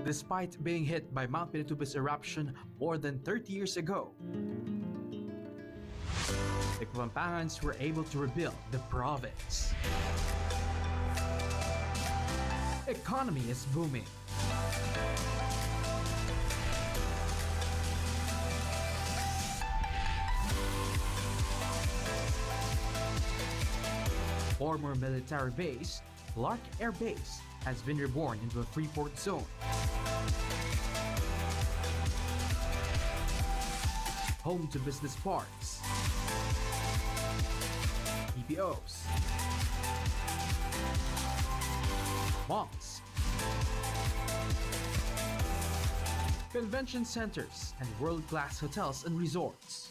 Despite being hit by Mount Pinatubo's eruption more than 30 years ago, the Pampangans were able to rebuild the province. Economy is booming. Former military base, Clark Air Base, has been reborn into a free-port zone. Home to business parks, EPOs, malls, convention centers, and world-class hotels and resorts.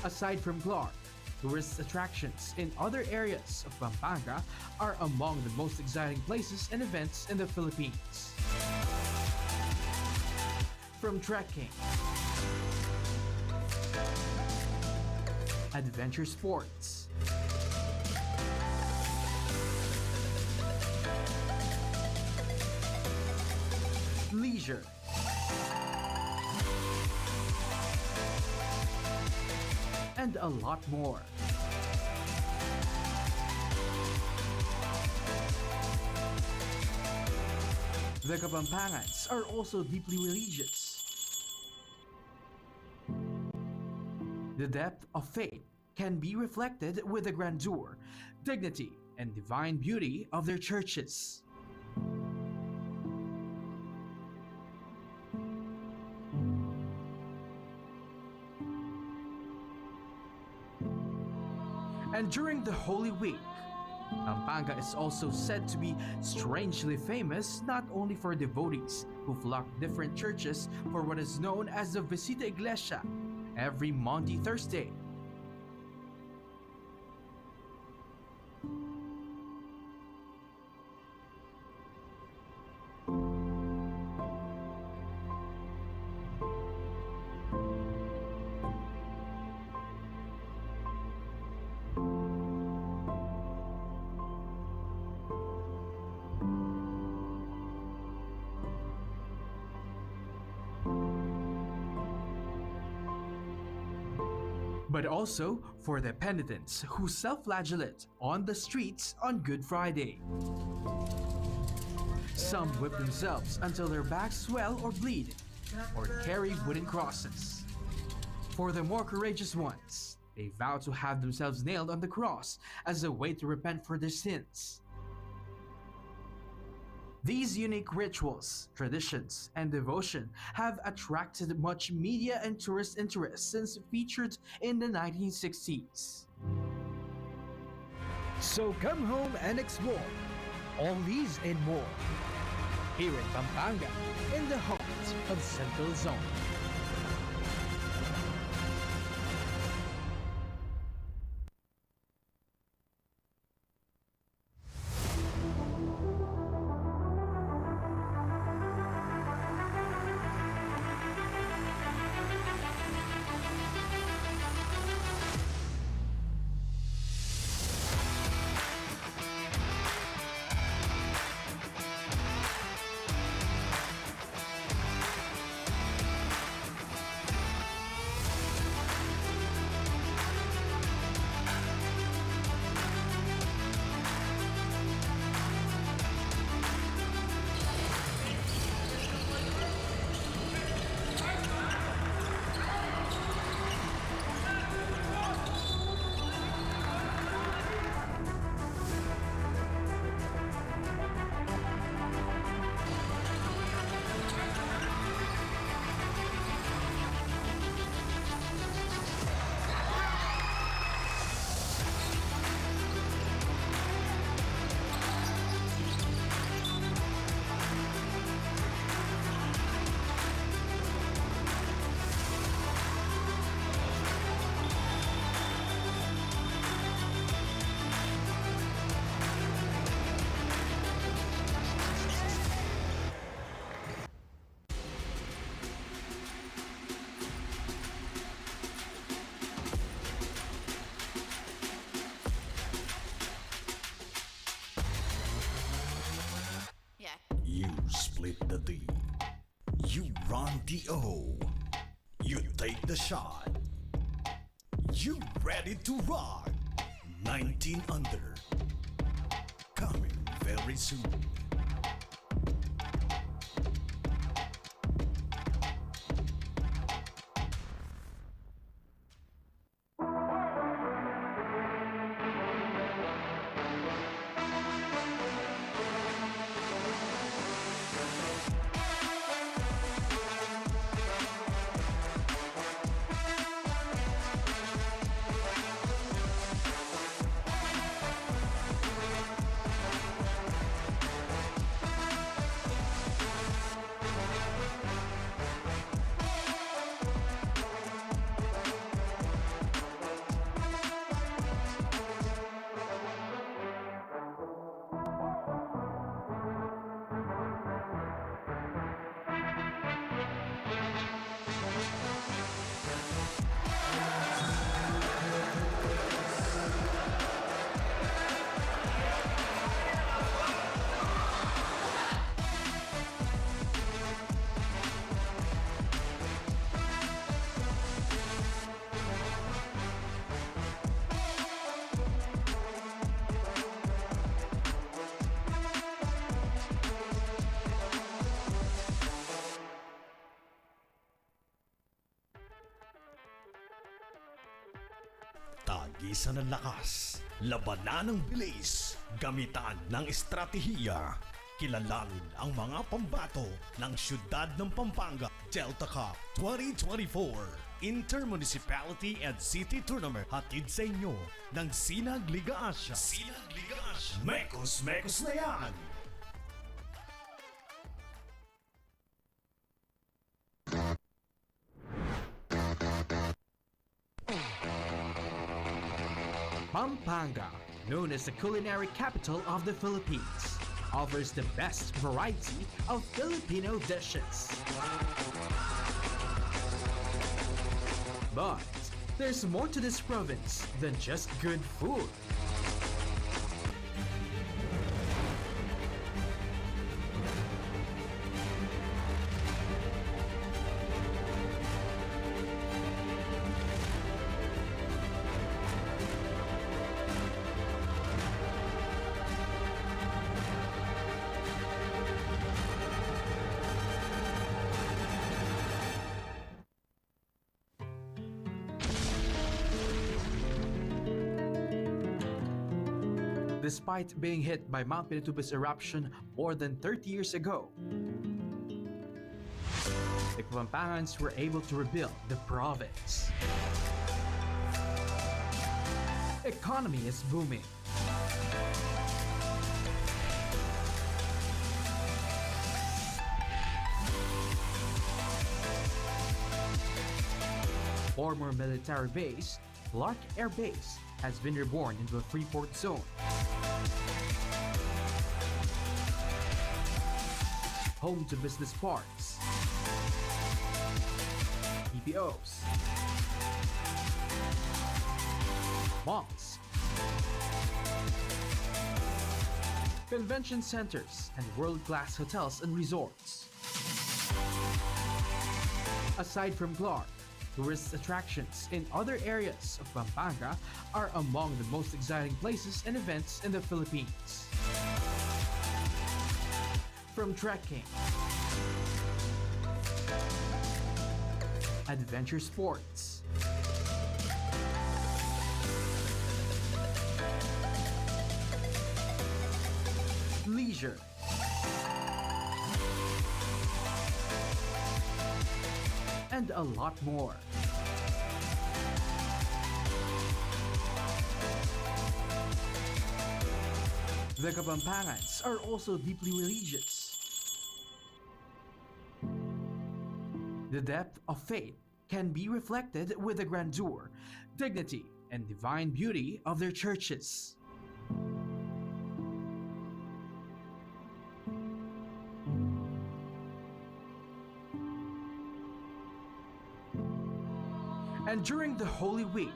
Aside from Clark, tourist attractions in other areas of Pampanga are among the most exciting places and events in the Philippines. From trekking, adventure sports, leisure, and a lot more. The Kapampangans are also deeply religious. The depth of faith can be reflected with the grandeur, dignity, and divine beauty of their churches. And during the Holy Week, Pampanga is also said to be strangely famous not only for devotees who flock different churches for what is known as the Visita Iglesia every Maundy Thursday. But also for the penitents who self-flagellate on the streets on Good Friday. Some whip themselves until their backs swell or bleed, or carry wooden crosses. For the more courageous ones, they vow to have themselves nailed on the cross as a way to repent for their sins. These unique rituals, traditions, and devotion have attracted much media and tourist interest since featured in the 1960s. So come home and explore all these and more here in Pampanga, in the heart of Central Zone. split the D. You run the O. You take the shot. You ready to rock? 19 under. Coming very soon. Tagisan ng lakas, labanan ng bilis, gamitan ng estratehiya. Kilalanin ang mga pambato ng siyudad ng Pampanga Delta Cup 2024 Intermunicipality and City Tournament, hatid sa inyo ng Sinag Liga Asia. Mekos na yan! Pampanga, known as the culinary capital of the Philippines, offers the best variety of Filipino dishes. But there's more to this province than just good food. Despite being hit by Mount Pinatubo's eruption more than 30 years ago, the Pampangans were able to rebuild the province. Economy is booming. Former military base, Clark Air Base, has been reborn into a Freeport zone. Home to business parks, EPOs, malls, convention centers, and world-class hotels and resorts. Aside from Clark, tourist attractions in other areas of Pampanga are among the most exciting places and events in the Philippines. From trekking, adventure sports, leisure, and a lot more. The Kapampangans are also deeply religious. The depth of faith can be reflected with the grandeur, dignity, and divine beauty of their churches. And during the Holy Week,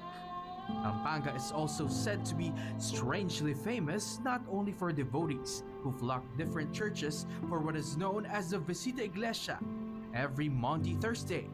Pampanga is also said to be strangely famous not only for devotees who flock different churches for what is known as the Visita Iglesia every Maundy Thursday.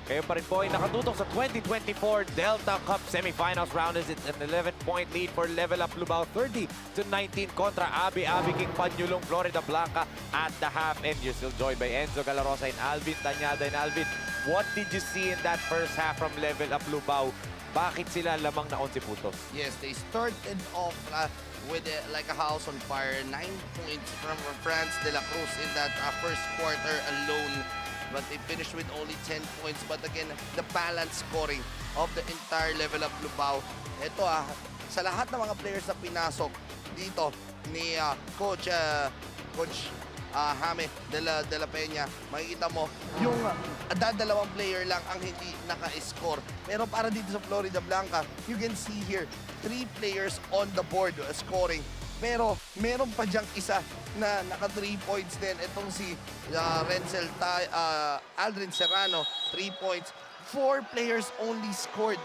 Kayo pa rin po ay nakatutok sa 2024 Delta Cup Semifinals round as it's an 11-point lead for Level Up Lubao, 30-19 kontra ABE ABE King Panyulung Floridablanca at the half. And you're still joined by Enzo Galarosa and Alvin Tañada. And Alvin, what did you see in that first half from Level Up Lubao? Bakit sila lamang na 11 puntos? Yes, they started off with like a house on fire. 9 points from France de la Cruz in that first quarter alone. But they finished with only 10 points. But again, the balance scoring of the entire Level Up Lubao. Ito sa lahat ng mga players na pinasok dito ni Coach Jaime de la Peña, makikita mo yung dalawang player lang ang hindi naka-score. Pero para dito sa Floridablanca, you can see here 3 players on the board scoring. Pero meron pa diyang isa na naka 3 points din. Itong si Aldrin Serrano, 3 points. 4 players only scored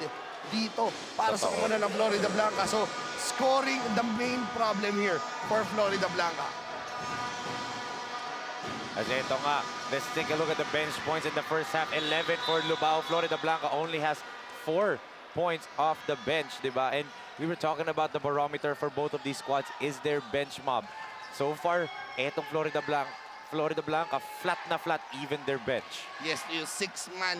dito para sa kumuna ng Floridablanca. So, scoring the main problem here for Floridablanca. As ito nga, let's take a look at the bench points in the first half. 11 for Lubao. Floridablanca only has 4 points off the bench, diba? And we were talking about the barometer for both of these squads is their bench mob. So far, etong Floridablanca, flat na flat even their bench. Yes, yung 6-man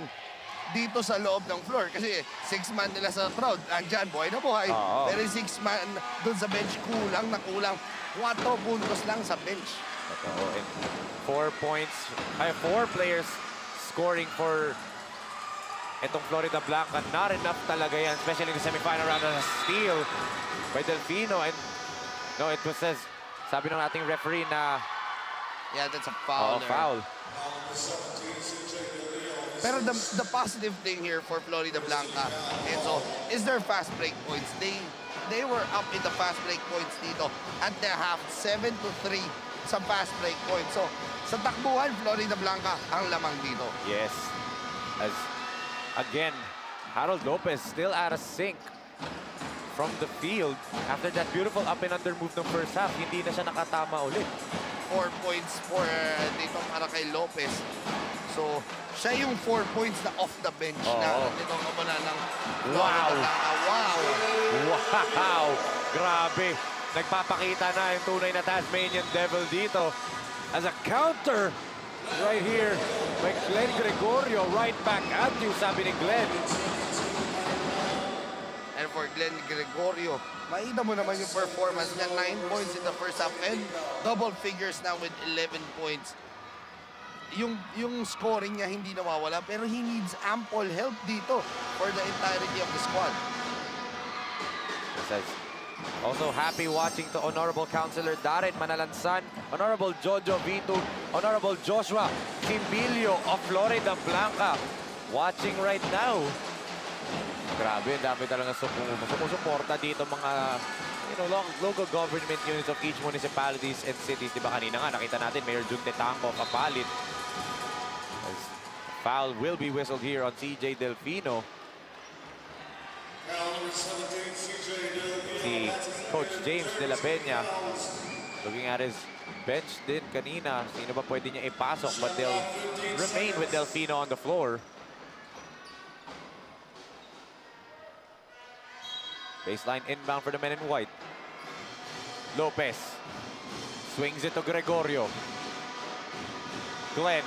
dito sa loob ng floor. Kasi 6-man nila sa crowd. Andyan, buhay na buhay. Pero yung 6-man dun sa bench, kulang na kulang. 4 puntos lang sa bench. And 4 players scoring for itong Floridablanca. Not enough talaga yan, especially in the semifinal round. A steal by Delfino. And no, it was says, sabi ng ating referee na yeah, that's a foul. Foul. Pero the positive thing here for Floridablanca, Enzo, is their fast break points. They were up in the fast break points dito at the half, 7-3 sa fast break points. So, sa takbuhan, Floridablanca ang lamang dito. Yes. As again, Harold Lopez still out of sync from the field. After that beautiful up and under move ng first half, hindi na siya nakatama ulit. 4 points for dito para kay Lopez. So, siya yung 4 points na off the bench na nitong kabana ng Wow! Wow! Grabe! Nagpapakita na yung tunay na Tasmanian Devil dito. As a counter, right here, by Glenn Gregorio, right back at you, sabi ni Glenn. And for Glenn Gregorio, makita mo naman yung performance niya. 9 points in the first half and double figures now with 11 points. Yung scoring niya hindi nawawala, pero he needs ample help dito for the entirety of the squad. Says, also happy watching to Honorable Councilor Darren Manalansan, Honorable Jojo Vito, Honorable Joshua Timbilio of Floridablanca watching right now. Grabe, dami talaga sumusuporta dito mga local government units of each municipalities and cities. Diba kanina nga nakita natin Mayor Junte Tanco kapalit. As foul will be whistled here on CJ Delfino. Si Coach James de la Peña looking at his bench din kanina. Sino ba pwede niya ipasok, but they'll remain with Delfino on the floor. Baseline inbound for the men in white. Lopez swings it to Gregorio. Glenn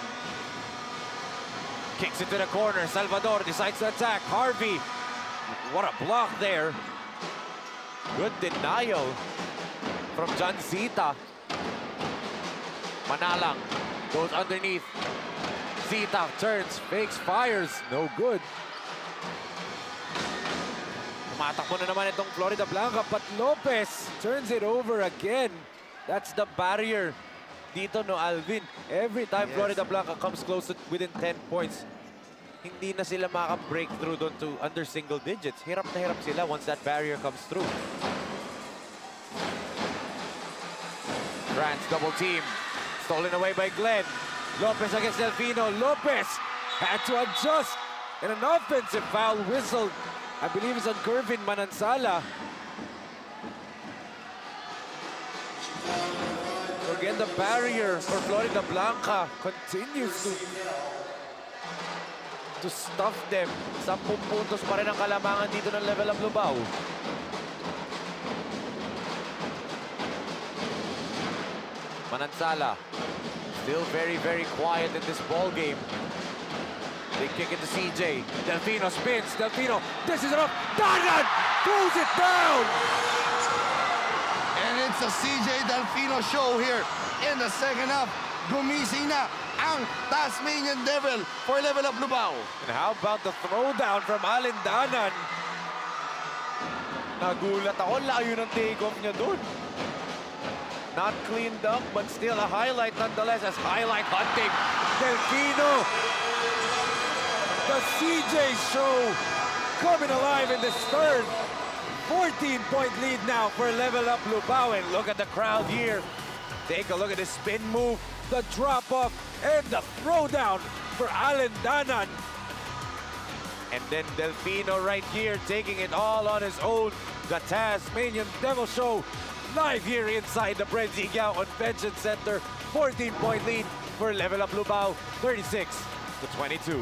kicks it to the corner. Salvador decides to attack. Harvey, what a block there. Good denial from John Zita. Manalang goes underneath. Zita turns, fakes, fires. No good. Tumatakbo na naman itong Floridablanca, but Lopez turns it over again. That's the barrier dito, no, Alvin. Every time Floridablanca comes close to within 10 points, hindi na sila maka-break through doon to under single digits. Hirap na hirap sila once that barrier comes through. France double team. Stolen away by Glenn. Lopez against Delfino. Lopez had to adjust. And an offensive foul whistled. I believe it's on Kervin Manansala. Again, the barrier for Florida Blanca continues to stuff them. 10 puntos pa rin ang kalamangan dito ng level of Lubao. Manansala, still very, very quiet in this ball game. They kick it to CJ. Delfino spins. Delfino, this is enough. Dagger throws it down. And it's a CJ Delfino show here in the second half. Gumising na ang Tasmanian Devil for level up Lubao. And how about the throwdown from Alindanan? Nagulat ako, layo ng take-off niya dun. Not cleaned up, but still a highlight nonetheless as highlight hunting. Delfino. The CJ show coming alive in this third. 14-point lead now for level up Lubao. And look at the crowd here. Take a look at the spin move, the drop-off, and the throwdown for Alindanan. And then Delfino right here taking it all on his own. The Tasmanian Devil Show live here inside the BREN Convention Center. 14-point lead for level up Lubao, 36-22.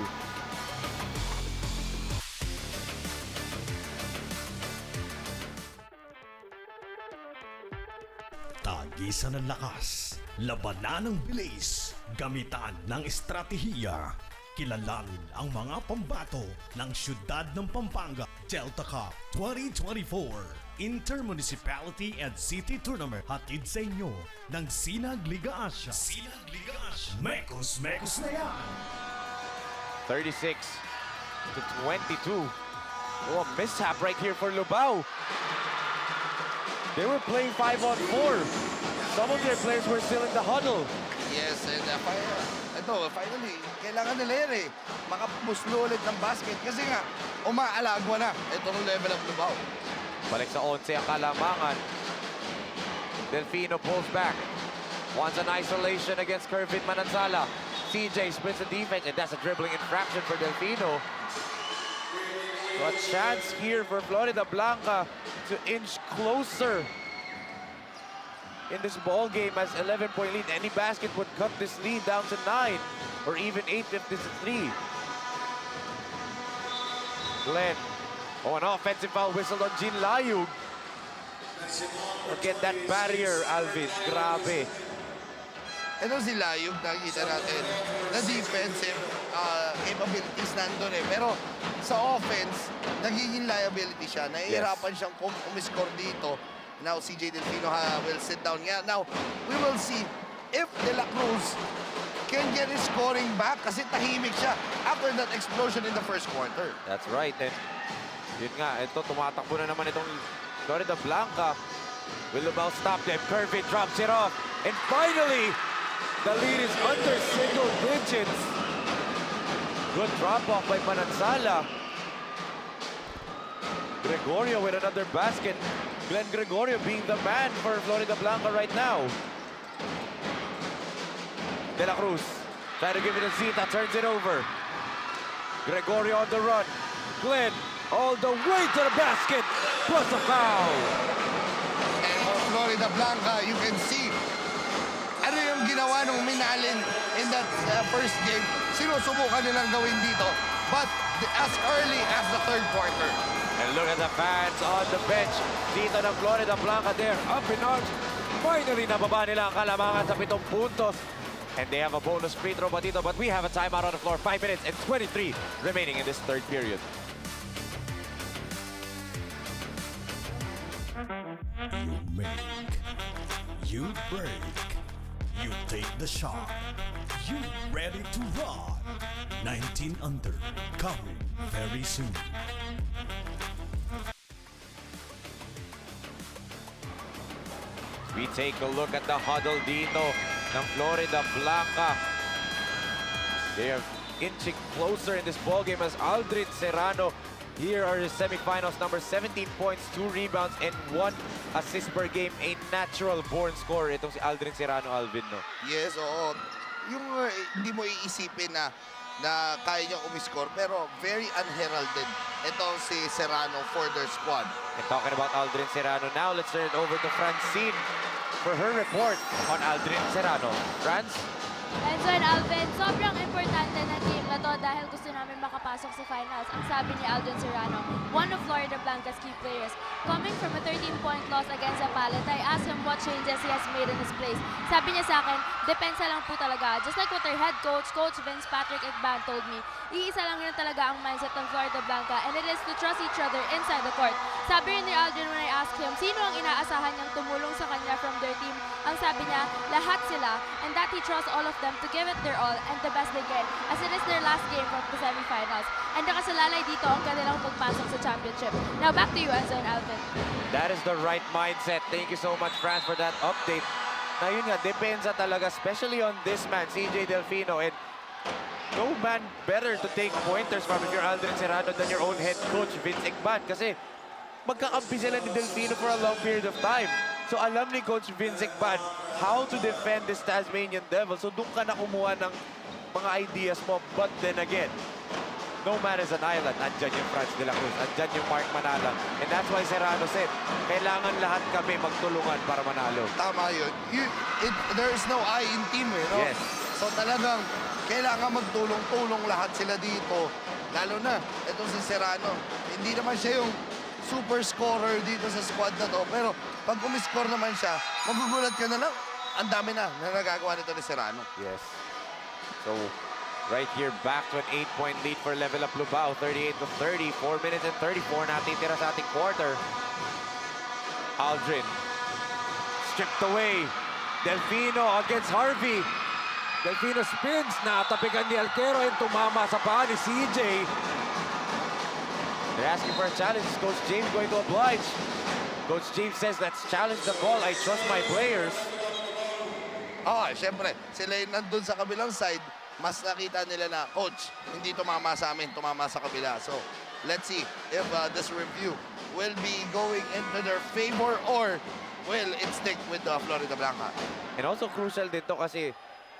Tagisan ng lakas, labanan ng bilis, gamitan ng estratehiya. Kilalanin ang mga pambato ng siyudad ng Pampanga. Delta Cup 2024 Inter-Municipality and City Tournament. Hatid sa inyo ng Sinag Liga Asia. Sinag Liga Asia. Mekos na yan! 36-22. Oh, a mishap right here for Lubao. They were playing 5-on-4. Some of their players were still in the huddle. Yes, and finally, kailangan nila yan makamuslo ulit ng basket kasi nga, umaalagwa na itong level of Lubao. Balik sa 11 ang kalamangan. Delfino pulls back. Wants an isolation against Kervin Manansala. CJ splits the defense, and that's a dribbling infraction for Delfino. So a chance here for Florida Blanca to inch closer in this ball game as 11-point lead. Any basket would cut this lead down to 9 or even 8 if this is 3. Glenn. Oh, an offensive foul whistled on Jean Layug. Again, that barrier, Alvin. Grabe. Ito si Layug, nakikita natin na defensive capabilities nandun Pero sa offense, nagiging liability siya. Nahihirapan siyang umiscore dito. Now, CJ Delfino will sit down. Yeah, now, we will see if De La Cruz can get his scoring back kasi tahimik siya after that explosion in the first quarter. That's right. And yun nga, ito, tumatakbo na naman itong Florida Blanca. Will Lubao stop them? Kervin drops it off. And finally, the lead is under single digits. Good drop-off by Manansala. Gregorio with another basket. Glenn Gregorio being the man for Florida Blanca right now. De La Cruz trying to give it to Zita, turns it over. Gregorio on the run. Glenn all the way to the basket, plus a foul. And for Florida Blanca, you can see ano yung ginawa ng Minalin in that first game. Sinusubukan nilang gawin dito, but as early as the third quarter. And look at the fans on the bench. Dito ng Florida Blanca there, up in arms. Finally, nababa nila ang kalamangan sa 7 puntos. And they have a bonus free throw pa dito, but we have a timeout on the floor. 5 minutes and 23 remaining in this third period. You make, you break, you take the shot, you ready to rock. 19 under, coming very soon. We take a look at the huddle dito ng Florida Blanca. They are inching closer in this ballgame as Aldrin Serrano Here are his semifinals numbers, 17 points, 2 rebounds, and 1 assist per game. A natural-born scorer itong si Aldrin Serrano, Alvin, no? Yes, oo. Yung hindi mo iisipin na kaya niya umiscore, pero very unheralded itong si Serrano for their squad. And talking about Aldrin Serrano now, let's turn it over to Francine for her report on Aldrin Serrano. Franz? Enzo and Alvin, sobrang importante na game na to dahil gusto namin makapasok sa finals. Ang sabi ni Aldrin Serrano, one of Florida Blanca's key players. Coming from a 13-point loss against Zapalit, I asked him what changes he has made in his plays. Sabi niya sa akin, depensa lang po talaga. Just like what their head coach, Coach Vince Patrick Egban told me, iisa lang rin talaga ang mindset ng Florida Blanca and it is to trust each other inside the court. Sabi rin ni Aldrin when I asked him, sino ang inaasahan niyang tumulong sa kanya from their team? Ang sabi niya, lahat sila, and that he trusts all of them to give it their all and the best they can as it is their last game of the semifinals. And nakasalalay dito ang kanilang pagpasok sa championship. Now back to you, Enzo and Alvin. That is the right mindset. Thank you so much, Franz, for that update. Na yun nga, depensa talaga, especially on this man, CJ Delfino. And no man better to take pointers from if you're Aldrin Serrano than your own head coach, Vince Egban. Kasi magkakampi sila ni Delfino for a long period of time. So alam ni Coach Vince Egban how to defend this Tasmanian Devil. So doon ka na kumuha ng mga ideas mo. But then again, no man is an island. Andyan yung Franz de la Cruz. Andyan yung Mark Manala. And that's why Serrano said, kailangan lahat kami magtulungan para manalo. Tama yun. There is no I in team, eh, no? Yes. So talagang kailangan magtulong-tulong lahat sila dito. Lalo na, itong si Serrano. Hindi naman siya yung super scorer dito sa squad na to. Pero pag umiscore naman siya, magugulat ka na lang. Ang dami na nagagawa nito ni Serrano. Yes. So, right here, back to an 8-point lead for Level Up Lubao. 38-30, 4 minutes and 34 natitira sa ating quarter. Aldrin, stripped away. Delfino against Harvey. Delfino spins, natapigan ni Alquero and tumama sa paa ni CJ. They're asking for a challenge. Is Coach James going to oblige? Coach James says, let's challenge the call. I trust my players. Siyempre, sila yung nandun sa kabilang side. Mas nakita nila na, Coach, hindi tumama sa amin, tumama sa kabila. So, let's see if this review will be going into their favor or will it stick with Florida Blanca. And also crucial dito kasi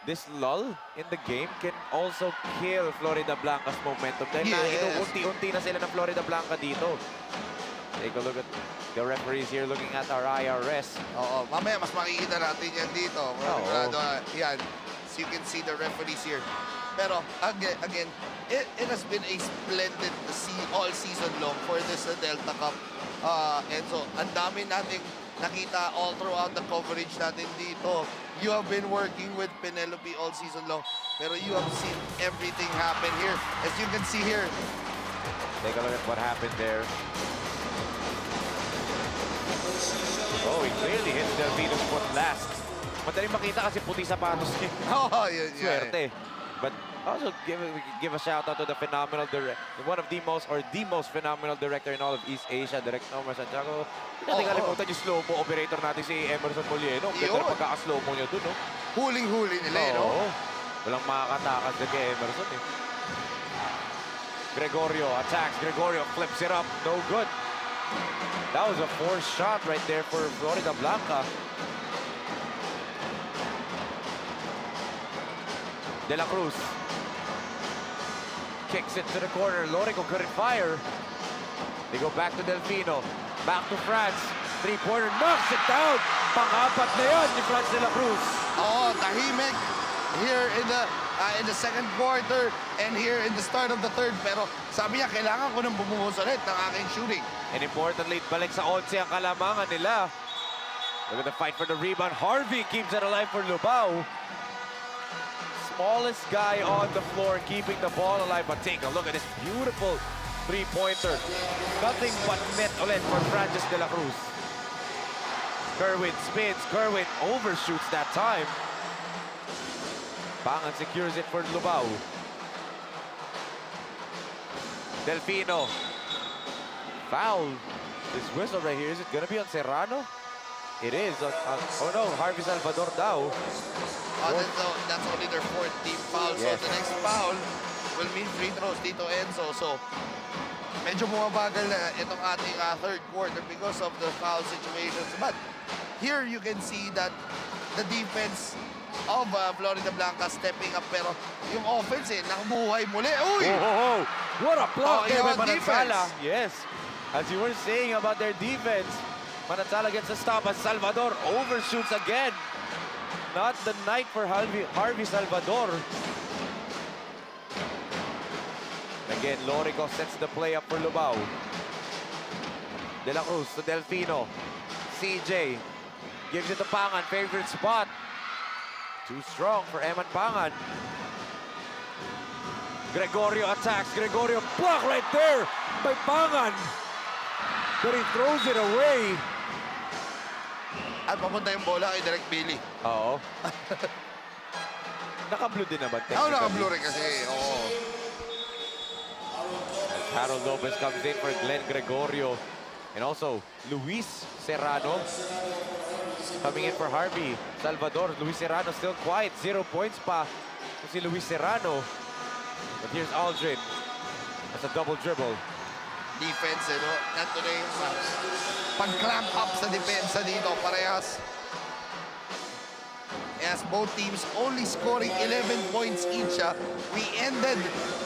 this lull in the game can also kill Florida Blanca's momentum. Dahil inuunti-unti na sila ng Florida Blanca dito. Take a look at the referees here looking at our IRS. Oo, mamaya mas makikita natin yan dito. Yan, so you can see the referees here. Pero again, it has been a splendid all season long for this Delta Cup. And so, ang dami nating nakita all throughout the coverage natin dito. You have been working with Penelope all season long, pero you have seen everything happen here. As you can see here. Take a look at what happened there. Oh, he clearly hit Delfino's foot last. Madaling makita kasi puti sapatos niya. Yun. Swerte. But also give a shout out to the phenomenal director, one of the most phenomenal director in all of East Asia, Direct Nomar Santiago. Hindi natin kalimutan yung slow-mo operator natin si Emerson Molieno. Ganda na pagkaka-slow-mo niya dun, no? Huling-huli nila, no? Walang makakatakas na kay Emerson, eh. Gregorio attacks. Gregorio flips it up. No good. That was a forced shot right there for Florida Blanca. De La Cruz kicks it to the corner. Lorico couldn't fire. They go back to Delfino. Back to Franz. Three-pointer knocks it down. Pang-apat na yan ni Franz De La Cruz. Tahimik here in the second quarter and here in the start of the third. Pero sabi niya, kailangan ko nang bumuhos ulit ng aking shooting. And importantly, balik sa 11 ang kalamangan nila. Look at the fight for the rebound. Harvey keeps it alive for Lubao. Smallest guy on the floor keeping the ball alive. But take a look at this beautiful three-pointer. Nothing but net ulit for Francis De La Cruz. Kerwin spins. Kerwin overshoots that time. Pangan secures it for Lubao. Delfino. Foul. This whistle right here, is it going to be on Serrano? It is. Oh no, Harvey Salvador daw. That's only their fourth team foul. Yes. So the next foul will mean free throws dito, Enzo. So, medyo bumabagal na itong ating third quarter because of the foul situations. But here you can see that the defense of Florida Blanca stepping up. Pero yung offense nakabuhay muli. Uy! Oh, what a block Okay, there by about Manansala. defense. Yes, as you were saying about their defense, Manansala gets a stop as Salvador overshoots again. Not the night for Harvey Salvador. Again, Lorico sets the play up for Lubao. De La Cruz to Delfino. CJ gives it to Pangan, favorite spot. Too strong for Eman Pangan. Gregorio attacks. Gregorio block right there by Pangan. But he throws it away. At papunta yung bola kay Derek Billy. Oo. Naka-blue din naman. Oo, naka-blue rin kasi. Oo. Harold Lopez comes in for Glenn Gregorio. And also, Luis Serrano coming in for Harvey Salvador. Luis Serrano still quiet. 0 points pa si Luis Serrano. But here's Aldrin. That's a double dribble. Defense, no? Ito na yung pag-clamp up sa depensa dito. Parehas. As both teams only scoring 11 points each. We ended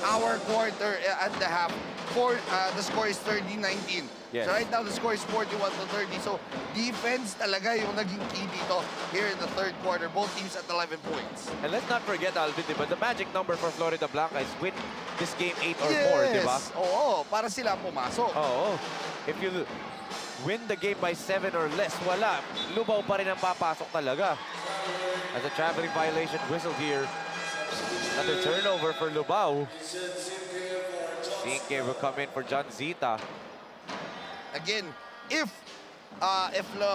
our quarter at the half. The score is 30-19. Yes. So right now, the score is 41-30. So defense talaga yung naging key dito here in the third quarter. Both teams at 11 points. And let's not forget, Alvin, but the magic number for Florida Blanca is win this game 8 or more, di ba? Oo, para sila pumasok. Oo. If you win the game by 7 or less, wala. Lubao pa rin ang papasok talaga. As a traveling violation whistled here. Another turnover for Lubao. Sinke will come in for John Zita. Again, if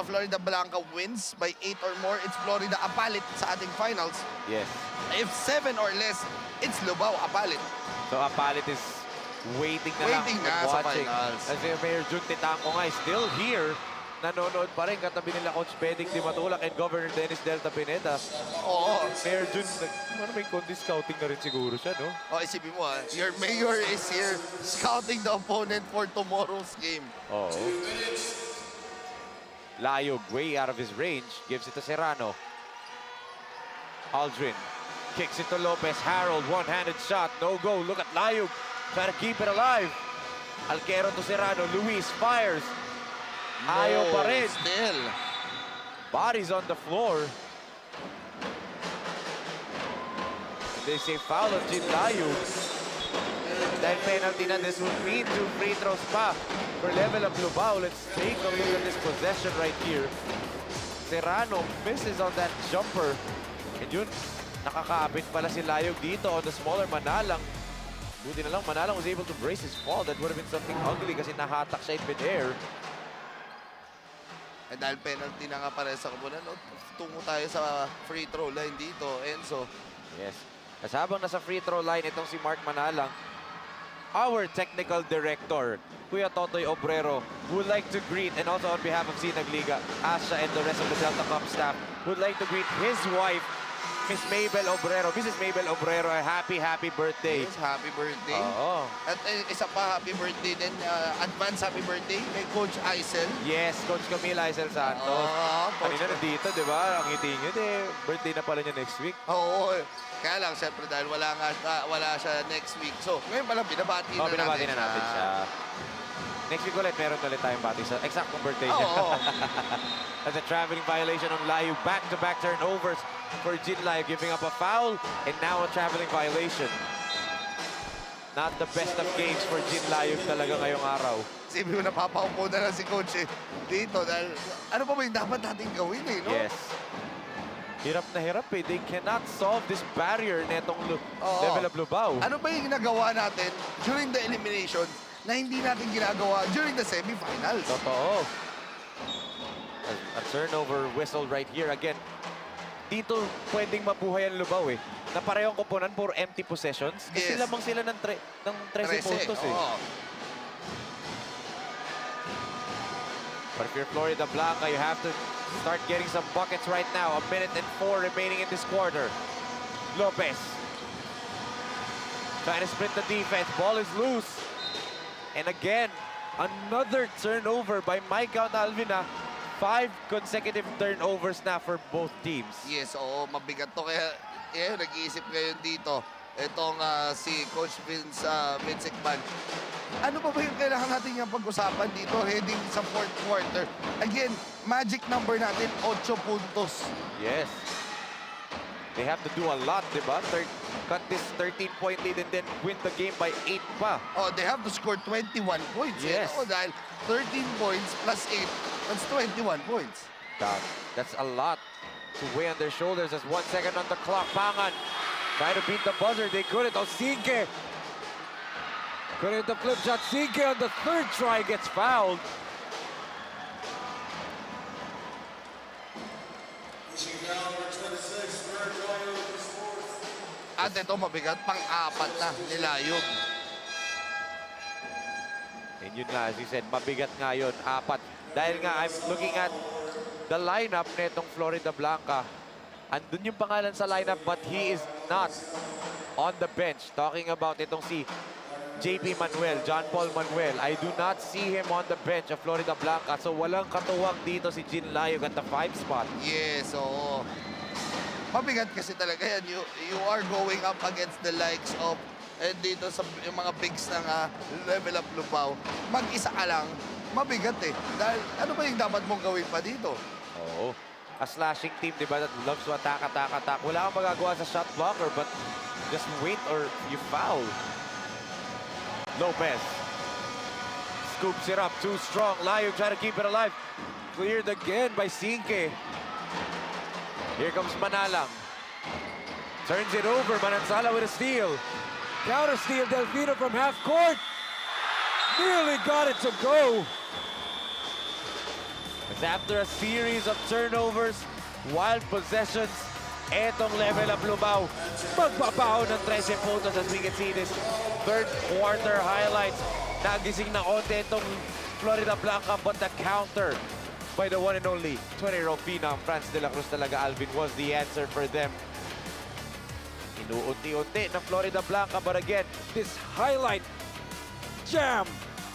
Florida Blanca wins by 8 or more, it's Florida apalit sa ating finals. Yes. If 7 or less, it's Lubao apalit. So Apalit is waiting na lang Waiting and na sa watching. finals. As Mayor Jun Titanco nga is still here. Nanonood pa rin katabi nila Coach Peding Di Matulak and Governor Dennis Delta Pineda. Oo. Mayor Jun, may condi scouting na rin siguro siya, no? Oh, isipin mo your mayor is here scouting the opponent for tomorrow's game. Oo. Layog, way out of his range, gives it to Serrano. Aldrin kicks it to Lopez. Harold, one-handed shot, no go. Look at Layog, trying to keep it alive. Alquero to Serrano. Luis fires. Ayaw pa rin. Still. Bodies on the floor. They say foul on Jim Layog. Dahil penalty na, this would mean 2 free throws pa for level of Lubao. Let's take a look at this possession right here. Serrano misses on that jumper. And yun, nakakaapit pala si Layog dito on the smaller Manalang. Buti na lang, Manalang was able to brace his fall. That would have been something ugly kasi nahatak siya in mid-air. Eh, dahil penalty na nga pare sa kabunan, no? Tungo tayo sa free throw line dito, Enzo. Yes. As habang nasa free throw line, itong si Mark Manalang, our technical director, Kuya Totoy Obrero, would like to greet, and also on behalf of Sinag Liga, Asha and the rest of the Delta Cup staff, would like to greet his wife, Miss Mabel Obrero. Mrs. Mabel Obrero, a happy birthday. Yes, happy birthday. Oo. At isa pa, happy birthday din, advance happy birthday kay Coach Aisel. Yes, Coach Camille Aisel Santos. Kanina nandito, di ba? Ang ngiti-ngit birthday na pala niya next week. Oo. Kaya lang, siyempre dahil wala siya next week. So, ngayon pala, binabati na natin siya. Next week ulit, meron ulit tayong bati sa eksaktong birthday niya. That's a traveling violation on Layu. Back-to-back turnovers for Jin Layu, giving up a foul, and now a traveling violation. Not the best of games for Jin Layu talaga ngayong araw. Sabi mo, napapaupo na lang si Coach dito dahil ano pa ba yung dapat natin gawin no? Yes. Hirap na hirap They cannot solve this barrier netong level of Lubao. Ano ba yung ginagawa natin during the elimination na hindi natin ginagawa during the semifinals? Totoo. A turnover whistle right here again. Dito pwedeng mabuhay ang Lubao na parehong koponan, puro empty possessions. Kasi lamang sila ng 13 puntos But if you're Florida Blanca, you have to start getting some buckets right now. 1 minute and 4 remaining in this quarter. Lopez. Trying to sprint the defense. Ball is loose. And again, another turnover by my count, Alvin. 5 consecutive turnovers na for both teams. Yes, oo, mabigat to. Kaya nag-iisip ngayon dito. Itong si Coach Vince Ekman. Ano pa ba yung kailangan natin yung pag-usapan dito heading sa fourth quarter? Again, magic number natin, 8 puntos. Yes. They have to do a lot, diba? Cut this 13-point lead and then win the game by 8 pa. Oh, they have to score 21 points. Yes. Dahil 13 points plus 8, that's 21 points. That's a lot to weigh on their shoulders. There's 1 second on the clock. Pangan trying to beat the buzzer. They couldn't. Oh, Sinke couldn't the flip shot. Sinke on the 3rd try gets fouled. At ito mabigat, pang-apat na nilayog. And yun nga, as you said, mabigat nga yun, 4. Dahil nga, I'm looking at the lineup netong Florida Blanca. Andun yung pangalan sa lineup, but he is not on the bench. Talking about itong si JP Manuel, John Paul Manuel. I do not see him on the bench of Florida Blanca. So walang katuwang dito si Jin Layog at the 5 spot. Yes, oo. Mabigat kasi talaga yan. You are going up against the likes of dito sa yung mga bigs ng level up Lubao. Mag-isa ka lang, mabigat eh. Dahil ano ba yung dapat mong gawin pa dito? Oo. A slashing team, di ba, that loves to attack. Wala kang magagawa sa shot blocker, but just wait or you foul. Lopez scoops it up, too strong. Layog trying to keep it alive. Cleared again by Sinke. Here comes Manalang. Turns it over. Manansala with a steal. Counter steal. Delfino from half court. Nearly got it to go. It's after a series of turnovers, wild possessions, etong level up Lubao. Magbabaho ng 13 puntos as we can see this 3rd quarter highlights. Nagising na onte itong Florida Blanca, but the counter by the one and only 20-year-old phenom Franz de la Cruz talaga, Alvin, was the answer for them. Inuunti-unti ng Florida Blanca, but again, this highlight jam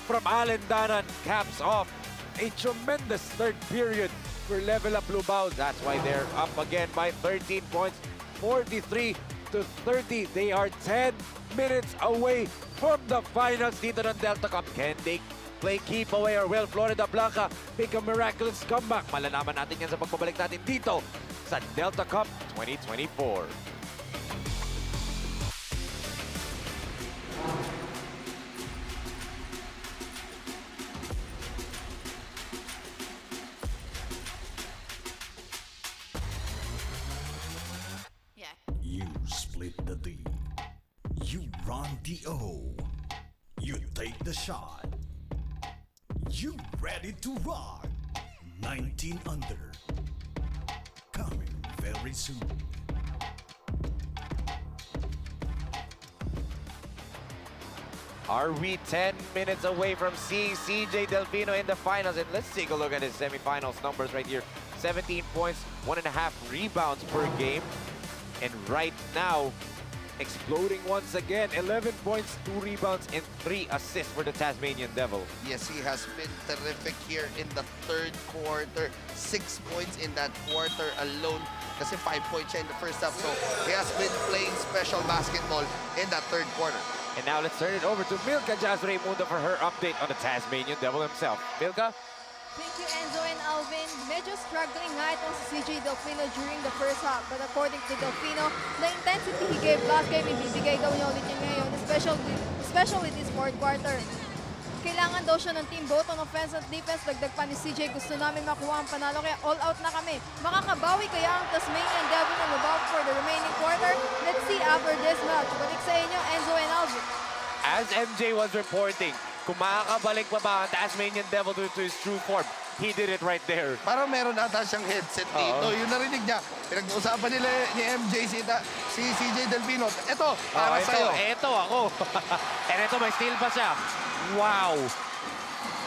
from Allen Danan caps off a tremendous 3rd period for level up Lubao. That's why they're up again by 13 points, 43-30. They are 10 minutes away from the finals dito ng Delta Cup. Can they play keep away or will Florida Blanca make a miraculous comeback? Malalaman natin yan sa pagbabalik natin dito sa Delta Cup 2024. You split the D. You run the O. You take the shot. You ready to rock? 19 under. Coming very soon. Are we 10 minutes away from seeing CJ Delfino in the finals? And let's take a look at his semifinals numbers right here. 17 points, 1.5 rebounds per game. And right now, exploding once again. 11 points, 2 rebounds, and 3 assists for the Tasmanian Devil. Yes, he has been terrific here in the 3rd quarter. 6 points in that quarter alone. Kasi 5 points siya in the first half. So he has been playing special basketball in that 3rd quarter. And now let's turn it over to Milka Jazz Raimundo for her update on the Tasmanian Devil himself. Milka? Thank you, Enzo and Alvin. Medyo struggling nga itong si CJ Delfino during the first half. But according to Delfino, the intensity he gave last game, ibibigay daw niya ulit yun ngayon, especially this 4th quarter. Kailangan daw siya ng team both on offense at defense. Dagdag pa ni CJ, gusto namin makuha ang panalo kaya all out na kami. Makakabawi kaya ang Tasmanian Devil ng Lubao for the remaining quarter? Let's see after this match. Balik sa inyo, Enzo and Alvin. As MJ was reporting, kung makakabalik pa ba ang Tasmanian Devil to his true form, he did it right there. Parang meron ata siyang headset dito. Yung narinig niya, pinag-uusapan nila ni MJ si CJ Delfino. Ito, para sa'yo. Ito ako. And ito, may steal pa siya. Wow.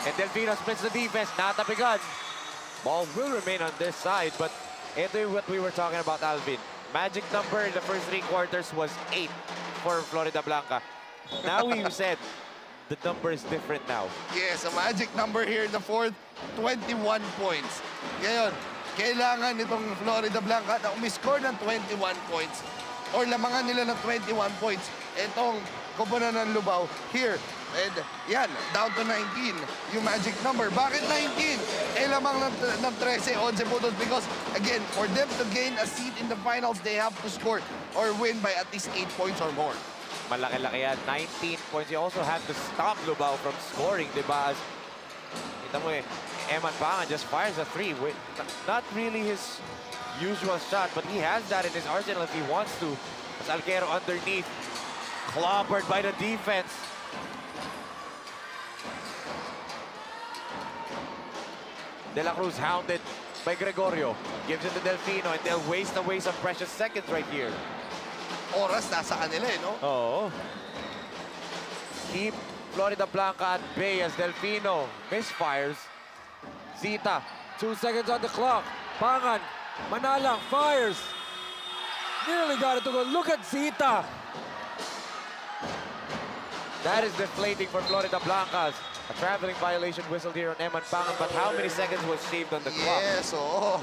And Delfino splits the defense. Natapigan. Ball will remain on this side, but ito yung what we were talking about, Alvin. Magic number in the first 3 quarters was 8 for Florida Blanca. Now we've said the number is different now. Yes, a magic number here in the fourth, 21 points. Ngayon, kailangan itong Florida Blanca na umiscore ng 21 points or lamangan nila ng 21 points. Itong koponan ng Lubao here. And yan, down to 19, yung magic number. Bakit 19? Lamang ng 13, 11 puntos because, again, for them to gain a seat in the finals, they have to score or win by at least 8 points or more. Malaki-laki yan. 19 points. You also have to stop Lubao from scoring, diba? As, kita mo MUNICIPALITIES just fires a 3. Not really his usual shot, but he has that in his arsenal if he wants to. As Alquero underneath, clobbered by the defense. De La Cruz hounded by Gregorio. Gives it to Delfino, and they'll waste away some precious seconds right here. Oras nasa kanila no? Oo. Keep Florida Blanca at bay as Delfino misfires. Zita, 2 seconds on the clock. Pangan, Manalang fires. Nearly got it to go. Look at Zita. That is deflating for Florida Blancas. A traveling violation whistled here on MUNICIPALITIES, but how many seconds was saved on the clock? Yes, oo.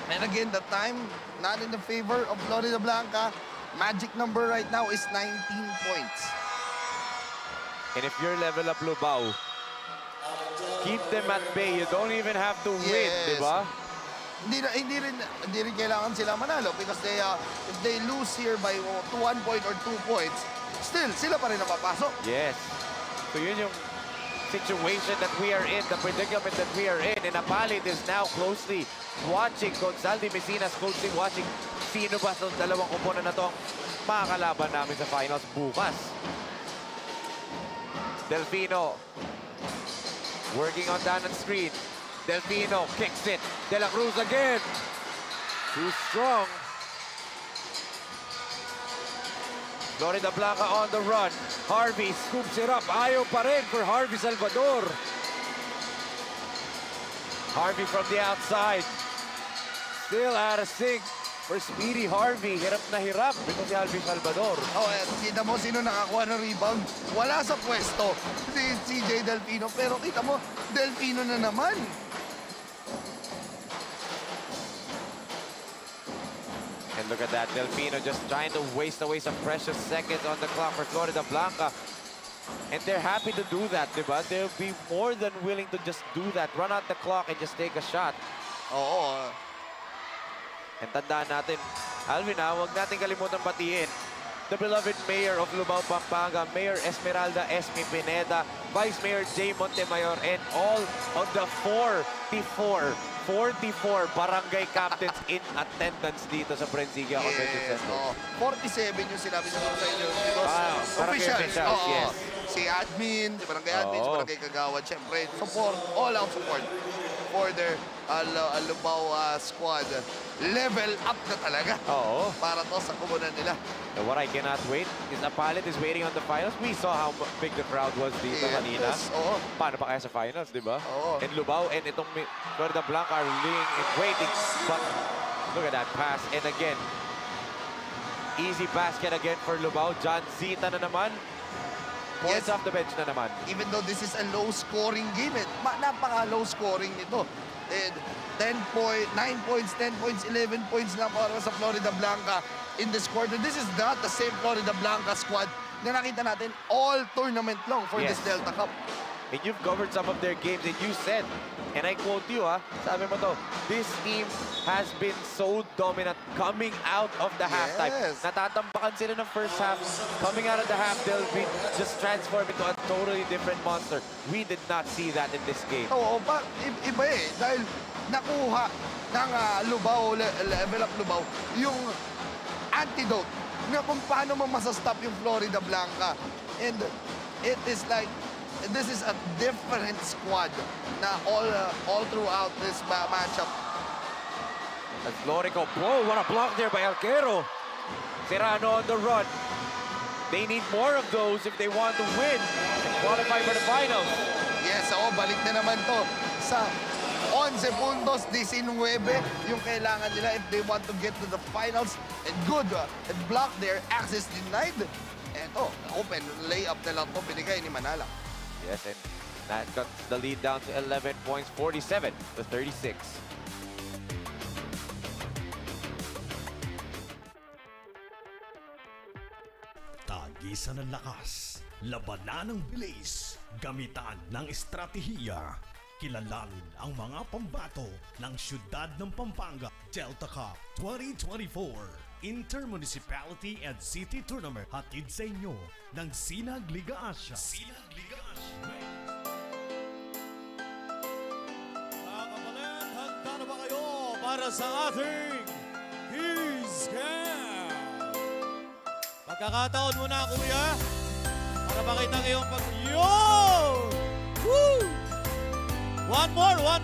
And again, the time not in the favor of Florida Blanca. Magic number right now is 19 points. And if you're level up Lubao, keep them at bay. You don't even have to win, di ba? Hindi rin kailangan sila manalo because they, if they lose here by 1 point or 2 points, still, sila pa rin napapasok. Yes. So yun yung situation that we are in, the predicament that we are in. And Apalit is now closely watching, Gonzaldi Messina's closely watching sino ba sa dalawang kuponan na to ang makakalaban namin sa finals bukas. Delfino working on down the screen. Delfino kicks it. De La Cruz again. Too strong. Florida Blanca on the run. Harvey scoops it up. Ayaw pa rin for Harvey Salvador. Harvey from the outside. Still out of sync for Speedy Harvey. Hirap na hirap ito si Harvey Salvador. Oh, kita mo sino nakakuha ng rebound. Wala sa pwesto si CJ Delfino. Pero kita mo, Delfino na naman. And look at that, Delfino just trying to waste away some precious seconds on the clock for Florida Blanca. And they're happy to do that, diba? They'll be more than willing to just do that. Run out the clock and just take a shot. Oo. And tandaan natin, Alvin, huwag natin kalimutan batiin the beloved Mayor of Lubao, Pampanga, Mayor Esmeralda Esmi Pineda, Vice Mayor Jay Montemayor, and all of the 44 barangay captains in attendance dito sa Brenziga Convention Center. Oh, 47 yung sinabi sa inyo because officials, yes. Si admin, si barangay admin, si barangay kagawad, syempre, support, all-out support for their Lubao squad. Level up na talaga para to sa koponan nila. And what I cannot wait is Apalit is waiting on the finals. We saw how big the crowd was dito kanina. Paano pa kaya sa finals, di ba? And Lubao and itong Florida Blanca are laying in waiting. But look at that pass. And again, easy basket again for Lubao. John Zita na naman. Points off the bench na naman. Even though this is a low-scoring game, napaka-low scoring nito. And 9 points, 10 points, 11 points lang para sa Florida Blanca in this quarter. This is not the same Florida Blanca squad na nakita natin all tournament long for this Delta Cup. And you've covered some of their games and you said, and I quote you, sabi mo to, this team has been so dominant coming out of the halftime. Natatampakan sila ng first half. Coming out of the half, they'll be just transformed into a totally different monster. We did not see that in this game. Oo, iba dahil nakuha ng Lubao, level up Lubao, yung antidote na kung paano mo masastop yung Florida Blanca. And it is like, this is a different squad na all throughout this matchup. As Lorico, what a block there by Alquero. Serrano on the run. They need more of those if they want to win and qualify for the finals. Yes, balik na naman to sa 11 puntos, 19 yung kailangan nila if they want to get to the finals. And good, and block their access denied. And open layup na lang to binigay ni Manala. Yes, and that cuts the lead down to 11 points, 47 to 36. Tagisan ng lakas, labanan ng bilis, gamitan ng estratehiya. Kilalanin ang mga pambato ng siyudad ng Pampanga. Delta Cup 2024 Inter-Municipality and City Tournament. Hatid sa inyo ng Sinag Liga Asia. Sinag Liga Asia. Mga kapalan, handa na ba kayo para sa ating Kiss Cam? Magkakataon muna, kuya, para makita ngayong Woo! One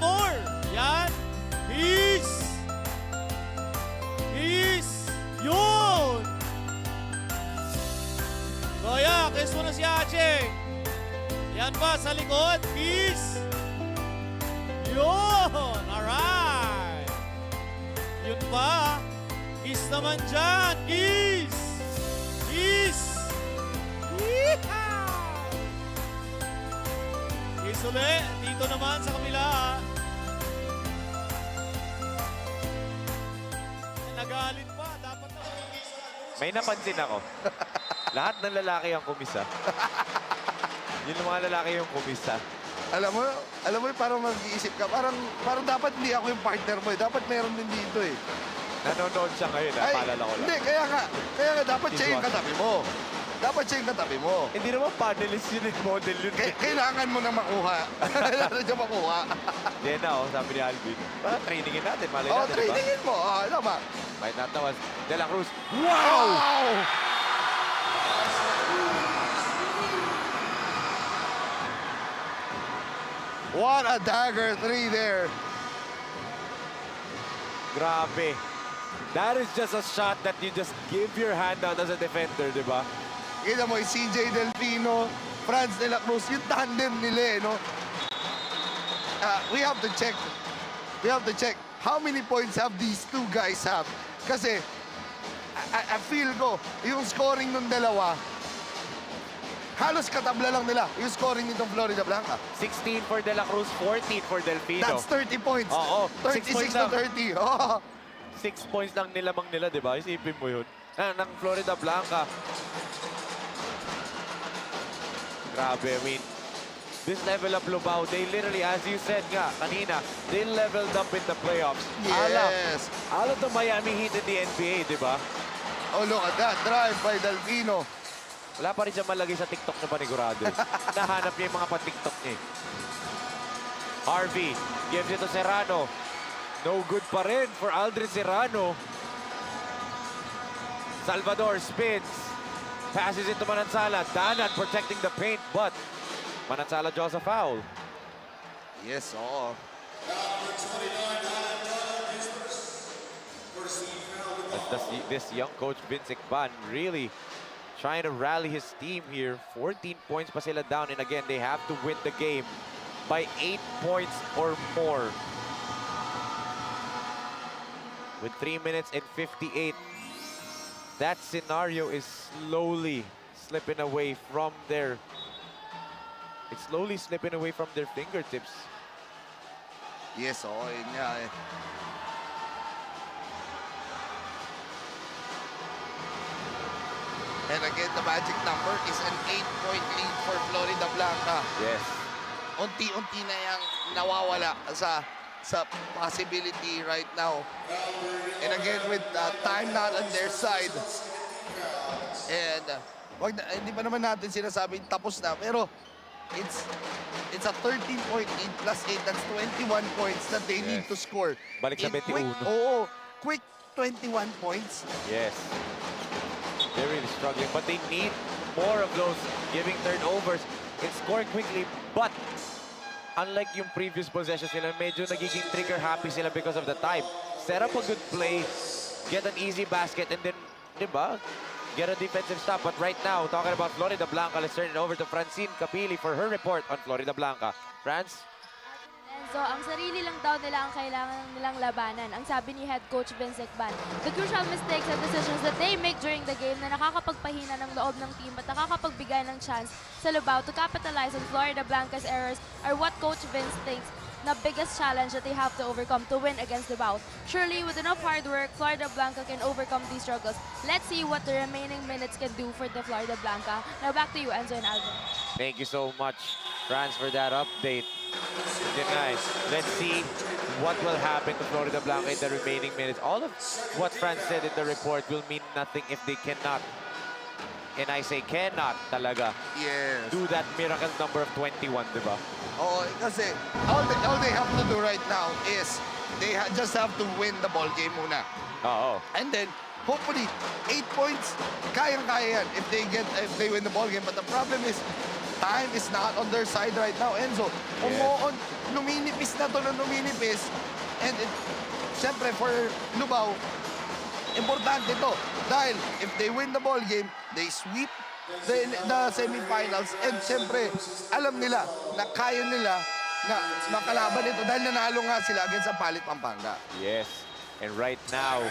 more! Yan! Peace! Yun! Kuya, kiss mo na si Acheng. Yan pa, sa likod. Peace! Yun! Alright! Yun pa. Kiss naman dyan. Kiss! Yeehaw! Kiss ulit. Dito naman sa kabila. Nagalit pa. Dapat na. May napansin ako. Lahat ng lalaki ang kumisa. Yun yung mga lalaki yung kumisa. Alam mo, parang mag-iisip ka, parang dapat hindi ako yung partner mo eh. Dapat meron din dito eh. Nanonood siya ngayon, paalala ko lang. Hindi, kaya nga dapat siya yung katabi mo. Dapat siya yung katabi mo. Hindi naman panelist yun, model yun. Kailangan mo na makuha. Kailangan niya makuha. Yan na, sabi ni Alvin. Trainingin natin, malay natin, diba? Trainingin mo. Ano ba? Might not tawas. De La Cruz. Wow! What a dagger 3 there. Grabe. That is just a shot that you just give your hand out as a defender, di ba? Kita mo, CJ Delfino, Franz de la Cruz, yung tandem nila eh, no? We have to check. How many points have these two guys have? Kasi, I feel ko, yung scoring ng dalawa, halos katabla lang nila yung scoring nitong Florida Blanca. 16 for De La Cruz, 14 for Delfino. That's 30 points. Oo. 36 to 30. Oh. 6 points lang nilamang nila, di ba? Isipin mo yun. Ng Florida Blanca. Grabe, I mean, this level of Lubao, they literally, as you said nga, kanina, they leveled up in the playoffs. Yes. Alam to Miami Heat in the NBA, di ba? Oh, look at that. Drive by Delfino. Wala pa rin siya malagay sa TikTok na panigurado. Nahanap niya yung mga pa-TikTok niya. Harvey gives it to Serrano. No good pa rin for Aldrin Serrano. Salvador spins. Passes it to Manansala. Danan protecting the paint, but Manansala draws a foul. Yes, oo. This young coach, Vince Icban, really trying to rally his team here. 14 points pa sila down, and again, they have to win the game by 8 points or more. With 3 minutes and 58, that scenario is slowly slipping away from their... It's slowly slipping away from their fingertips. Yes, oo. Yun nga eh. And again, the magic number is an 8-point lead for Florida Blanca. Yes. Unti-unti na yung nawawala sa possibility right now. And again, with time not on their side. And hindi pa naman natin sinasabing tapos na, pero it's a 13-point lead plus 8. That's 21 points that they need to score. Balik sa 21. Oo, quick 21 points. Yes. They're really struggling, but they need more of those giving turnovers and scoring quickly. But unlike yung previous possessions nila, medyo nagiging trigger happy sila because of the time. Set up a good play, get an easy basket, and then, di ba, get a defensive stop. But right now, talking about Florida Blanca, let's turn it over to Francine Capili for her report on Florida Blanca. France? So, ang sarili lang daw nila ang kailangan nilang labanan. Ang sabi ni head coach Vince Ekban. The crucial mistakes and decisions that they make during the game na nakakapagpahina ng loob ng team at nakakapagbigay ng chance sa Lubao to capitalize on Florida Blanca's errors are what Coach Vince thinks the biggest challenge that they have to overcome to win against Lubao. Surely, with enough hard work, Florida Blanca can overcome these struggles. Let's see what the remaining minutes can do for the Florida Blanca. Now back to you, Enzo and Alvin. Thank you so much, Franz, for that update. Okay, nice. Let's see what will happen to Florida Blanca in the remaining minutes. All of what Franz said in the report will mean nothing if they cannot, and I say cannot talaga, Yes. do that miracle number of 21, di ba? Oo, kasi all they have to do right now is they just have to win the ball game muna. Oo. And then, hopefully, 8 points, kayang-kaya yan if they win the ball game. But the problem is, time is not on their side right now, Enzo. Luminipis na to ng luminipis. And syempre, for Lubao, importante to. Dahil if they win the ball game, they sweep the semifinals. And syempre, alam nila na kaya nila na makalaban ito dahil nanalo nga sila against sa Palit Pampanga. Yes. And right now,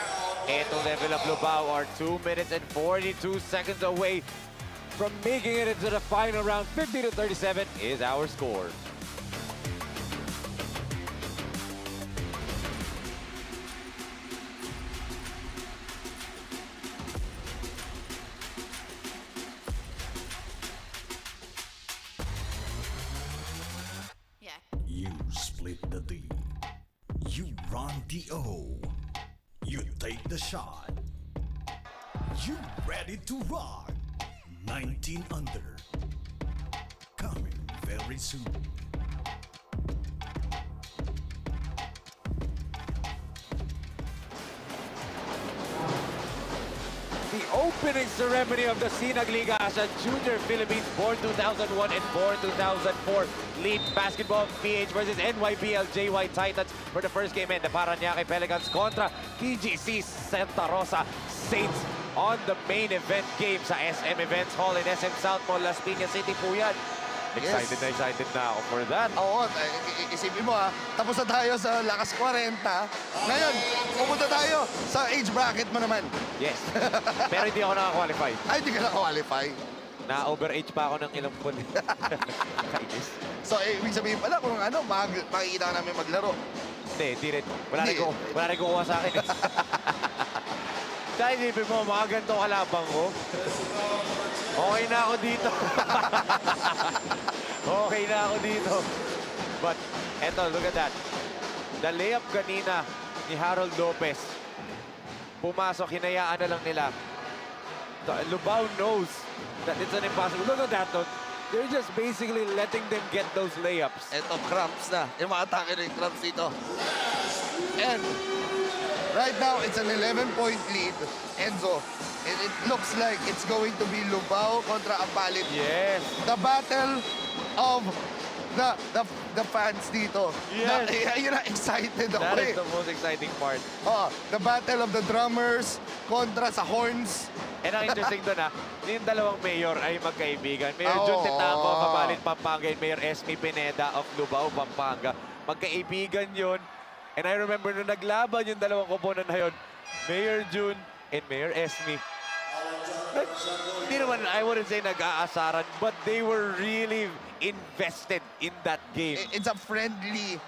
eto level up Lubao are 2 minutes and 42 seconds away from making it into the final round. 50-37 is our score. You split the D. You run the O. You take the shot. You ready to rock. 19 under. Coming very soon. The opening ceremony of the Sinagliga as a junior Philippines born 2001 and born 2004. Lead basketball PH versus NYBL JY Titans for the first game, and the Paranaque Pelicans contra TGC Santa Rosa Saints on the main event game sa SM Events Hall in SM South Mall, Las Piñas City po yan. Excited na ako for that. Oo, isipin mo tapos na tayo sa lakas 40. Ngayon, pumunta tayo sa age bracket mo naman. Yes. Pero hindi ako nakakwalify. Ay, hindi ka nakakwalify. Na-overage pa ako ng ilang buwan. Kainis. So, ibig sabihin pala kung ano, makikita ka namin maglaro. Hindi rin. Wala rin kukuha sa akin. Dahil isipin mo, mga ganito kalabang ko. Okay na ako dito. Okay na ako dito. But, eto, look at that. The layup kanina ni Harold Lopez. Pumasok, hinayaan na lang nila. Lubao knows that it's an impossible. Look at that, though. They're just basically letting them get those layups. Eto, cramps na. Yung mga atake na yung cramps dito. And, right now, it's an 11-point lead. Enzo, and it looks like it's going to be Lubao kontra Apalit. Yes. The battle of the fans dito. Yes. Yun ang excited ako. That is the most exciting part. The battle of the drummers kontra sa horns. And ang interesting doon yung dalawang mayor ay magkaibigan. Mayor Jun Tetango, Kapalit Pampanga, and Mayor Esme Pineda of Lubao, Pampanga. Magkaibigan yun. And I remember nung naglaban yung dalawang koponan na yun, Mayor Jun and Mayor Esme. Hindi naman, I wouldn't say nag-aasaran, but they were really invested in that game. It's a friendly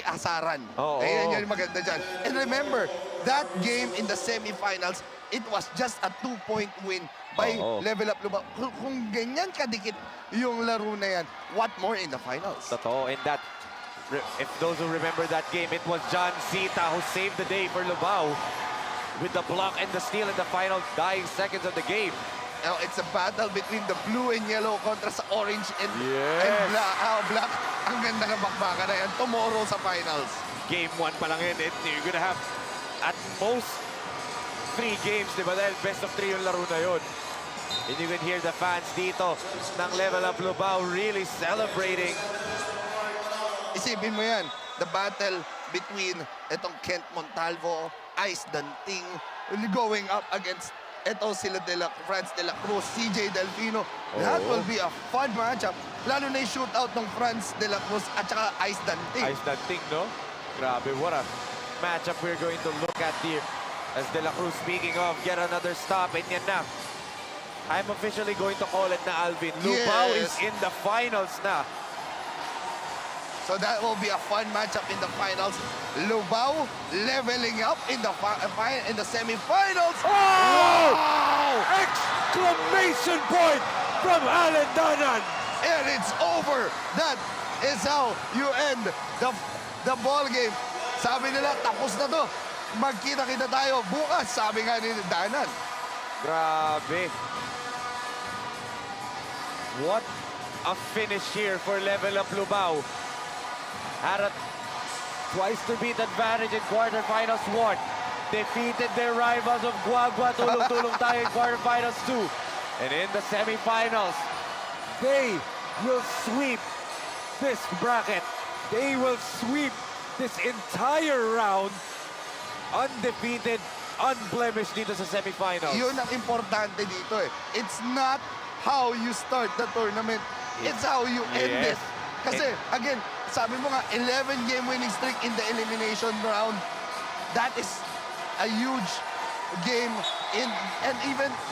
asaran. Ayan yung maganda dyan. And remember, that game in the semifinals, it was just a 2-point win by Level Up Lubao. Kung ganyan kadikit yung laro na yan, what more in the finals? Totoo, and that, if those who remember that game, it was John Sita who saved the day for Lubao with the block and the steal in the final dying seconds of the game. Now, it's a battle between the blue and yellow kontra sa orange and black. Ang ganda ng bakbakan na yan tomorrow sa finals. Game 1 pa lang yun. You're gonna have at most 3 games, di ba? Dahil best of 3 yung laro na yun. And you can hear the fans dito ng Level Up Lubao really celebrating. Isipin mo yan, the battle between itong Kent Montalvo, Ice Danting, going up against Ito sila Franz de la Cruz, CJ Delfino. That will be a fun matchup. Lalo na yung shootout ng Franz de la Cruz at saka Ice Danting. Ice Danting, no? Grabe, what a matchup we're going to look at here. As De La Cruz, speaking of, get another stop. And yan na. I'm officially going to call it na, Alvin. Lubao is in the finals na. So that will be a fun matchup in the finals. Lubao leveling up in the semifinals. Oh! Wow! Exclamation point from Alan Danan. And it's over. That is how you end the ball game. Sabi nila, tapos na to. Magkita-kita tayo bukas, sabi nga ni Danan. Grabe. What a finish here for Level Up Lubao. Had a twice-to-beat advantage in quarterfinals 1. Defeated their rivals of Guagua. Tulong-tulong tayo in quarterfinals 2. And in the semifinals, they will sweep this bracket. They will sweep this entire round undefeated, unblemished dito sa semifinals. Yun ang importante dito eh. It's not how you start the tournament. It's how you end it. Kasi, again, sabi mo nga, 11-game winning streak in the elimination round. That is a huge game. And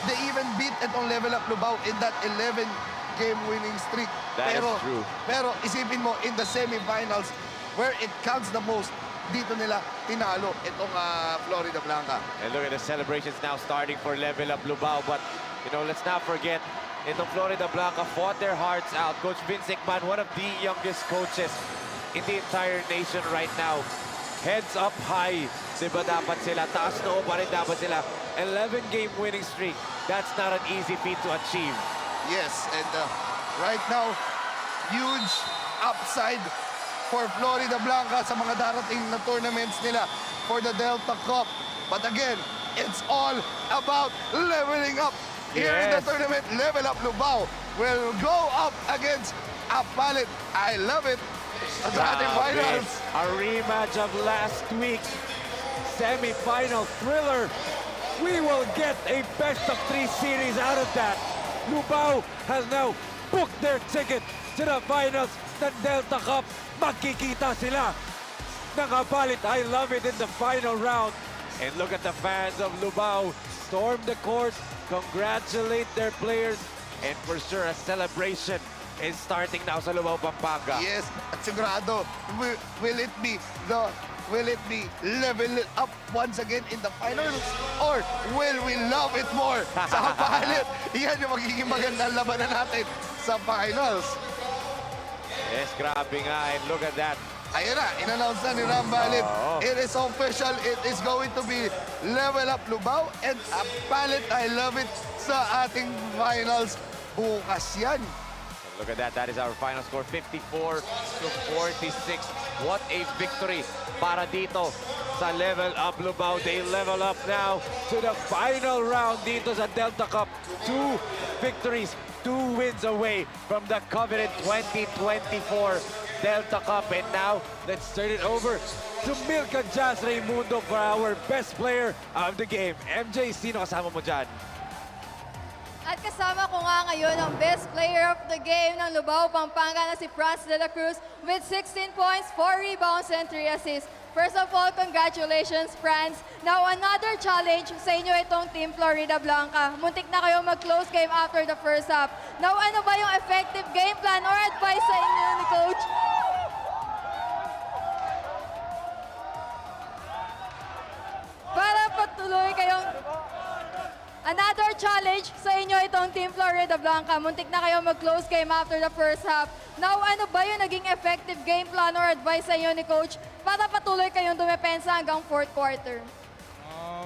they even beat itong Level Up Lubao in that 11-game winning streak. That is true. Pero isipin mo, in the semifinals, where it counts the most, dito nila tinalo itong Florida Blanca. And look at the celebrations now starting for Level Up Lubao. But, you know, let's not forget, itong Florida Blanca fought their hearts out. Coach Vince Ekman, one of the youngest coaches in the entire nation right now. Heads up high, diba dapat sila? Taas noo pa rin dapat sila. 11-game winning streak. That's not an easy feat to achieve. Yes, and right now, huge upside for Florida Blanca sa mga darating na tournaments nila for the Delta Cup. But again, it's all about leveling up. Here in the tournament, Level Up Lubao will go up against Apalit. I love it. At sa ating finals. A rematch of last week's semi-final thriller. We will get a best-of-3 series out of that. Lubao has now booked their ticket to the finals ng Delta Cup. Magkikita sila ng Apalit. I love it in the final round. And look at the fans of Lubao storm the court, congratulate their players, and for sure a celebration is starting now sa Lubao, Pampanga. Yes, at sigurado, will it be level it up once again in the finals, or will we love it more sa Apalit? Yan yung magiging magandang labanan natin sa finals. Yes, grabe nga, and look at that. Ayun na, in-announce na ni Rambalit. It is official. It is going to be Level Up Lubao and Apalit. I love it sa ating finals. Bukas yan. Look at that. That is our final score, 54-46. What a victory para dito sa Level Up Lubao. They level up now to the final round dito sa Delta Cup. 2 victories, 2 wins away from the coveted 2024 Delta Cup. And now, let's turn it over to Milka Jazz Raimundo for our best player of the game. MJ, sino kasama mo dyan? At kasama ko nga ngayon ang best player of the game ng Lubao, Pampanga na si Franz de la Cruz with 16 points, 4 rebounds, and 3 assists. First of all, congratulations, Franz. Now, another challenge sa inyo itong Team Florida Blanca. Muntik na kayo mag-close game after the first half. Now, ano ba yung effective game plan or advice sa inyo ni Coach? Para patuloy kayong... Another challenge sa inyo itong Team Florida Blanca. Muntik na kayo mag-close game after the first half. Now, ano ba yung naging effective game plan or advice sa inyo ni Coach para patuloy kayong dumepensa hanggang fourth quarter?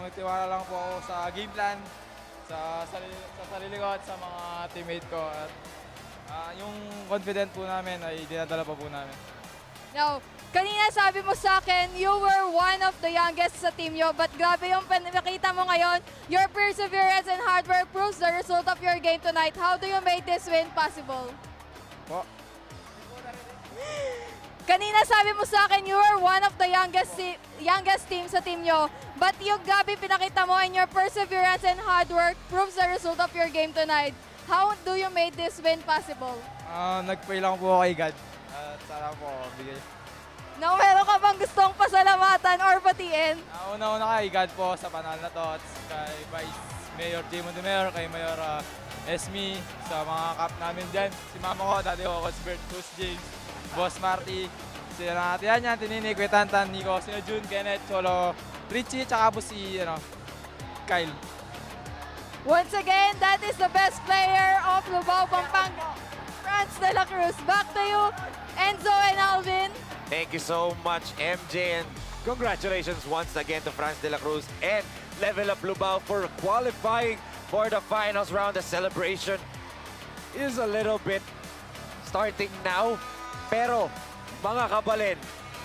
Magtiwala lang po ako sa game plan, sa sarili ko at sa mga teammate ko. At yung confident po namin ay dinadala pa po namin. Now, kanina sabi mo sa akin, you were one of the youngest sa team nyo, but grabe yung nakita mo ngayon. Your perseverance and hard work proves the result of your game tonight. How do you make this win possible? Po. Kanina sabi mo sa akin, you are one of the youngest team sa team nyo. But yung gabi pinakita mo and your perseverance and hard work proves the result of your game tonight. How do you make this win possible? Nag-pray lang po kay God. At sana po bigay. Now, meron ka bang gustong pasalamatan or batiin? Una-una kay God po sa panalo na to. At kay Vice Mayor Jamon de Mayor, kay Mayor Esme, sa mga cap namin dyan. Si mama ko, dati ko, Cosbert, Cruz James, Boss Marty, sila natin yan, Tinini, Kuya Tantan, Nico, sino Jun, Kenneth, Cholo, Richie, tsaka po si Kyle. Once again, that is the best player of Lubao, Pampanga, Franz de la Cruz. Back to you, Enzo and Alvin. Thank you so much, MJ, and congratulations once again to Franz de la Cruz and Level Up Lubao for qualifying for the finals round. The celebration is a little bit starting now, pero mga kabalin,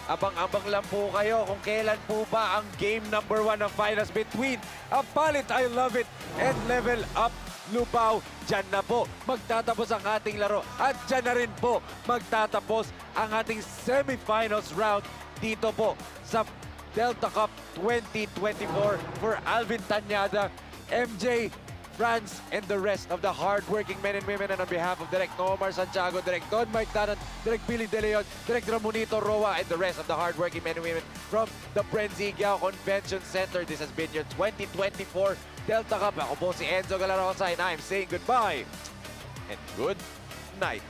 abang-abang lang po kayo kung kailan po ba ang game number 1 ng finals between Apalit, I Love It, and Level Up Lubao. Diyan na po magtatapos ang ating laro at diyan na rin po magtatapos ang ating semifinals round dito po sa Delta Cup 2024 for Alvin Tanyada, MJ, Franz, and the rest of the hardworking men and women. And on behalf of Direk Nomar Santiago, Direk Don Mike Tanan, Direk Billy De Leon, Direk Ramonito Roa, and the rest of the hardworking men and women from the BREN GUIAO Convention Center, this has been your 2024 Delta Cup. Ako po si Enzo Galarosa and I'm saying goodbye and good night.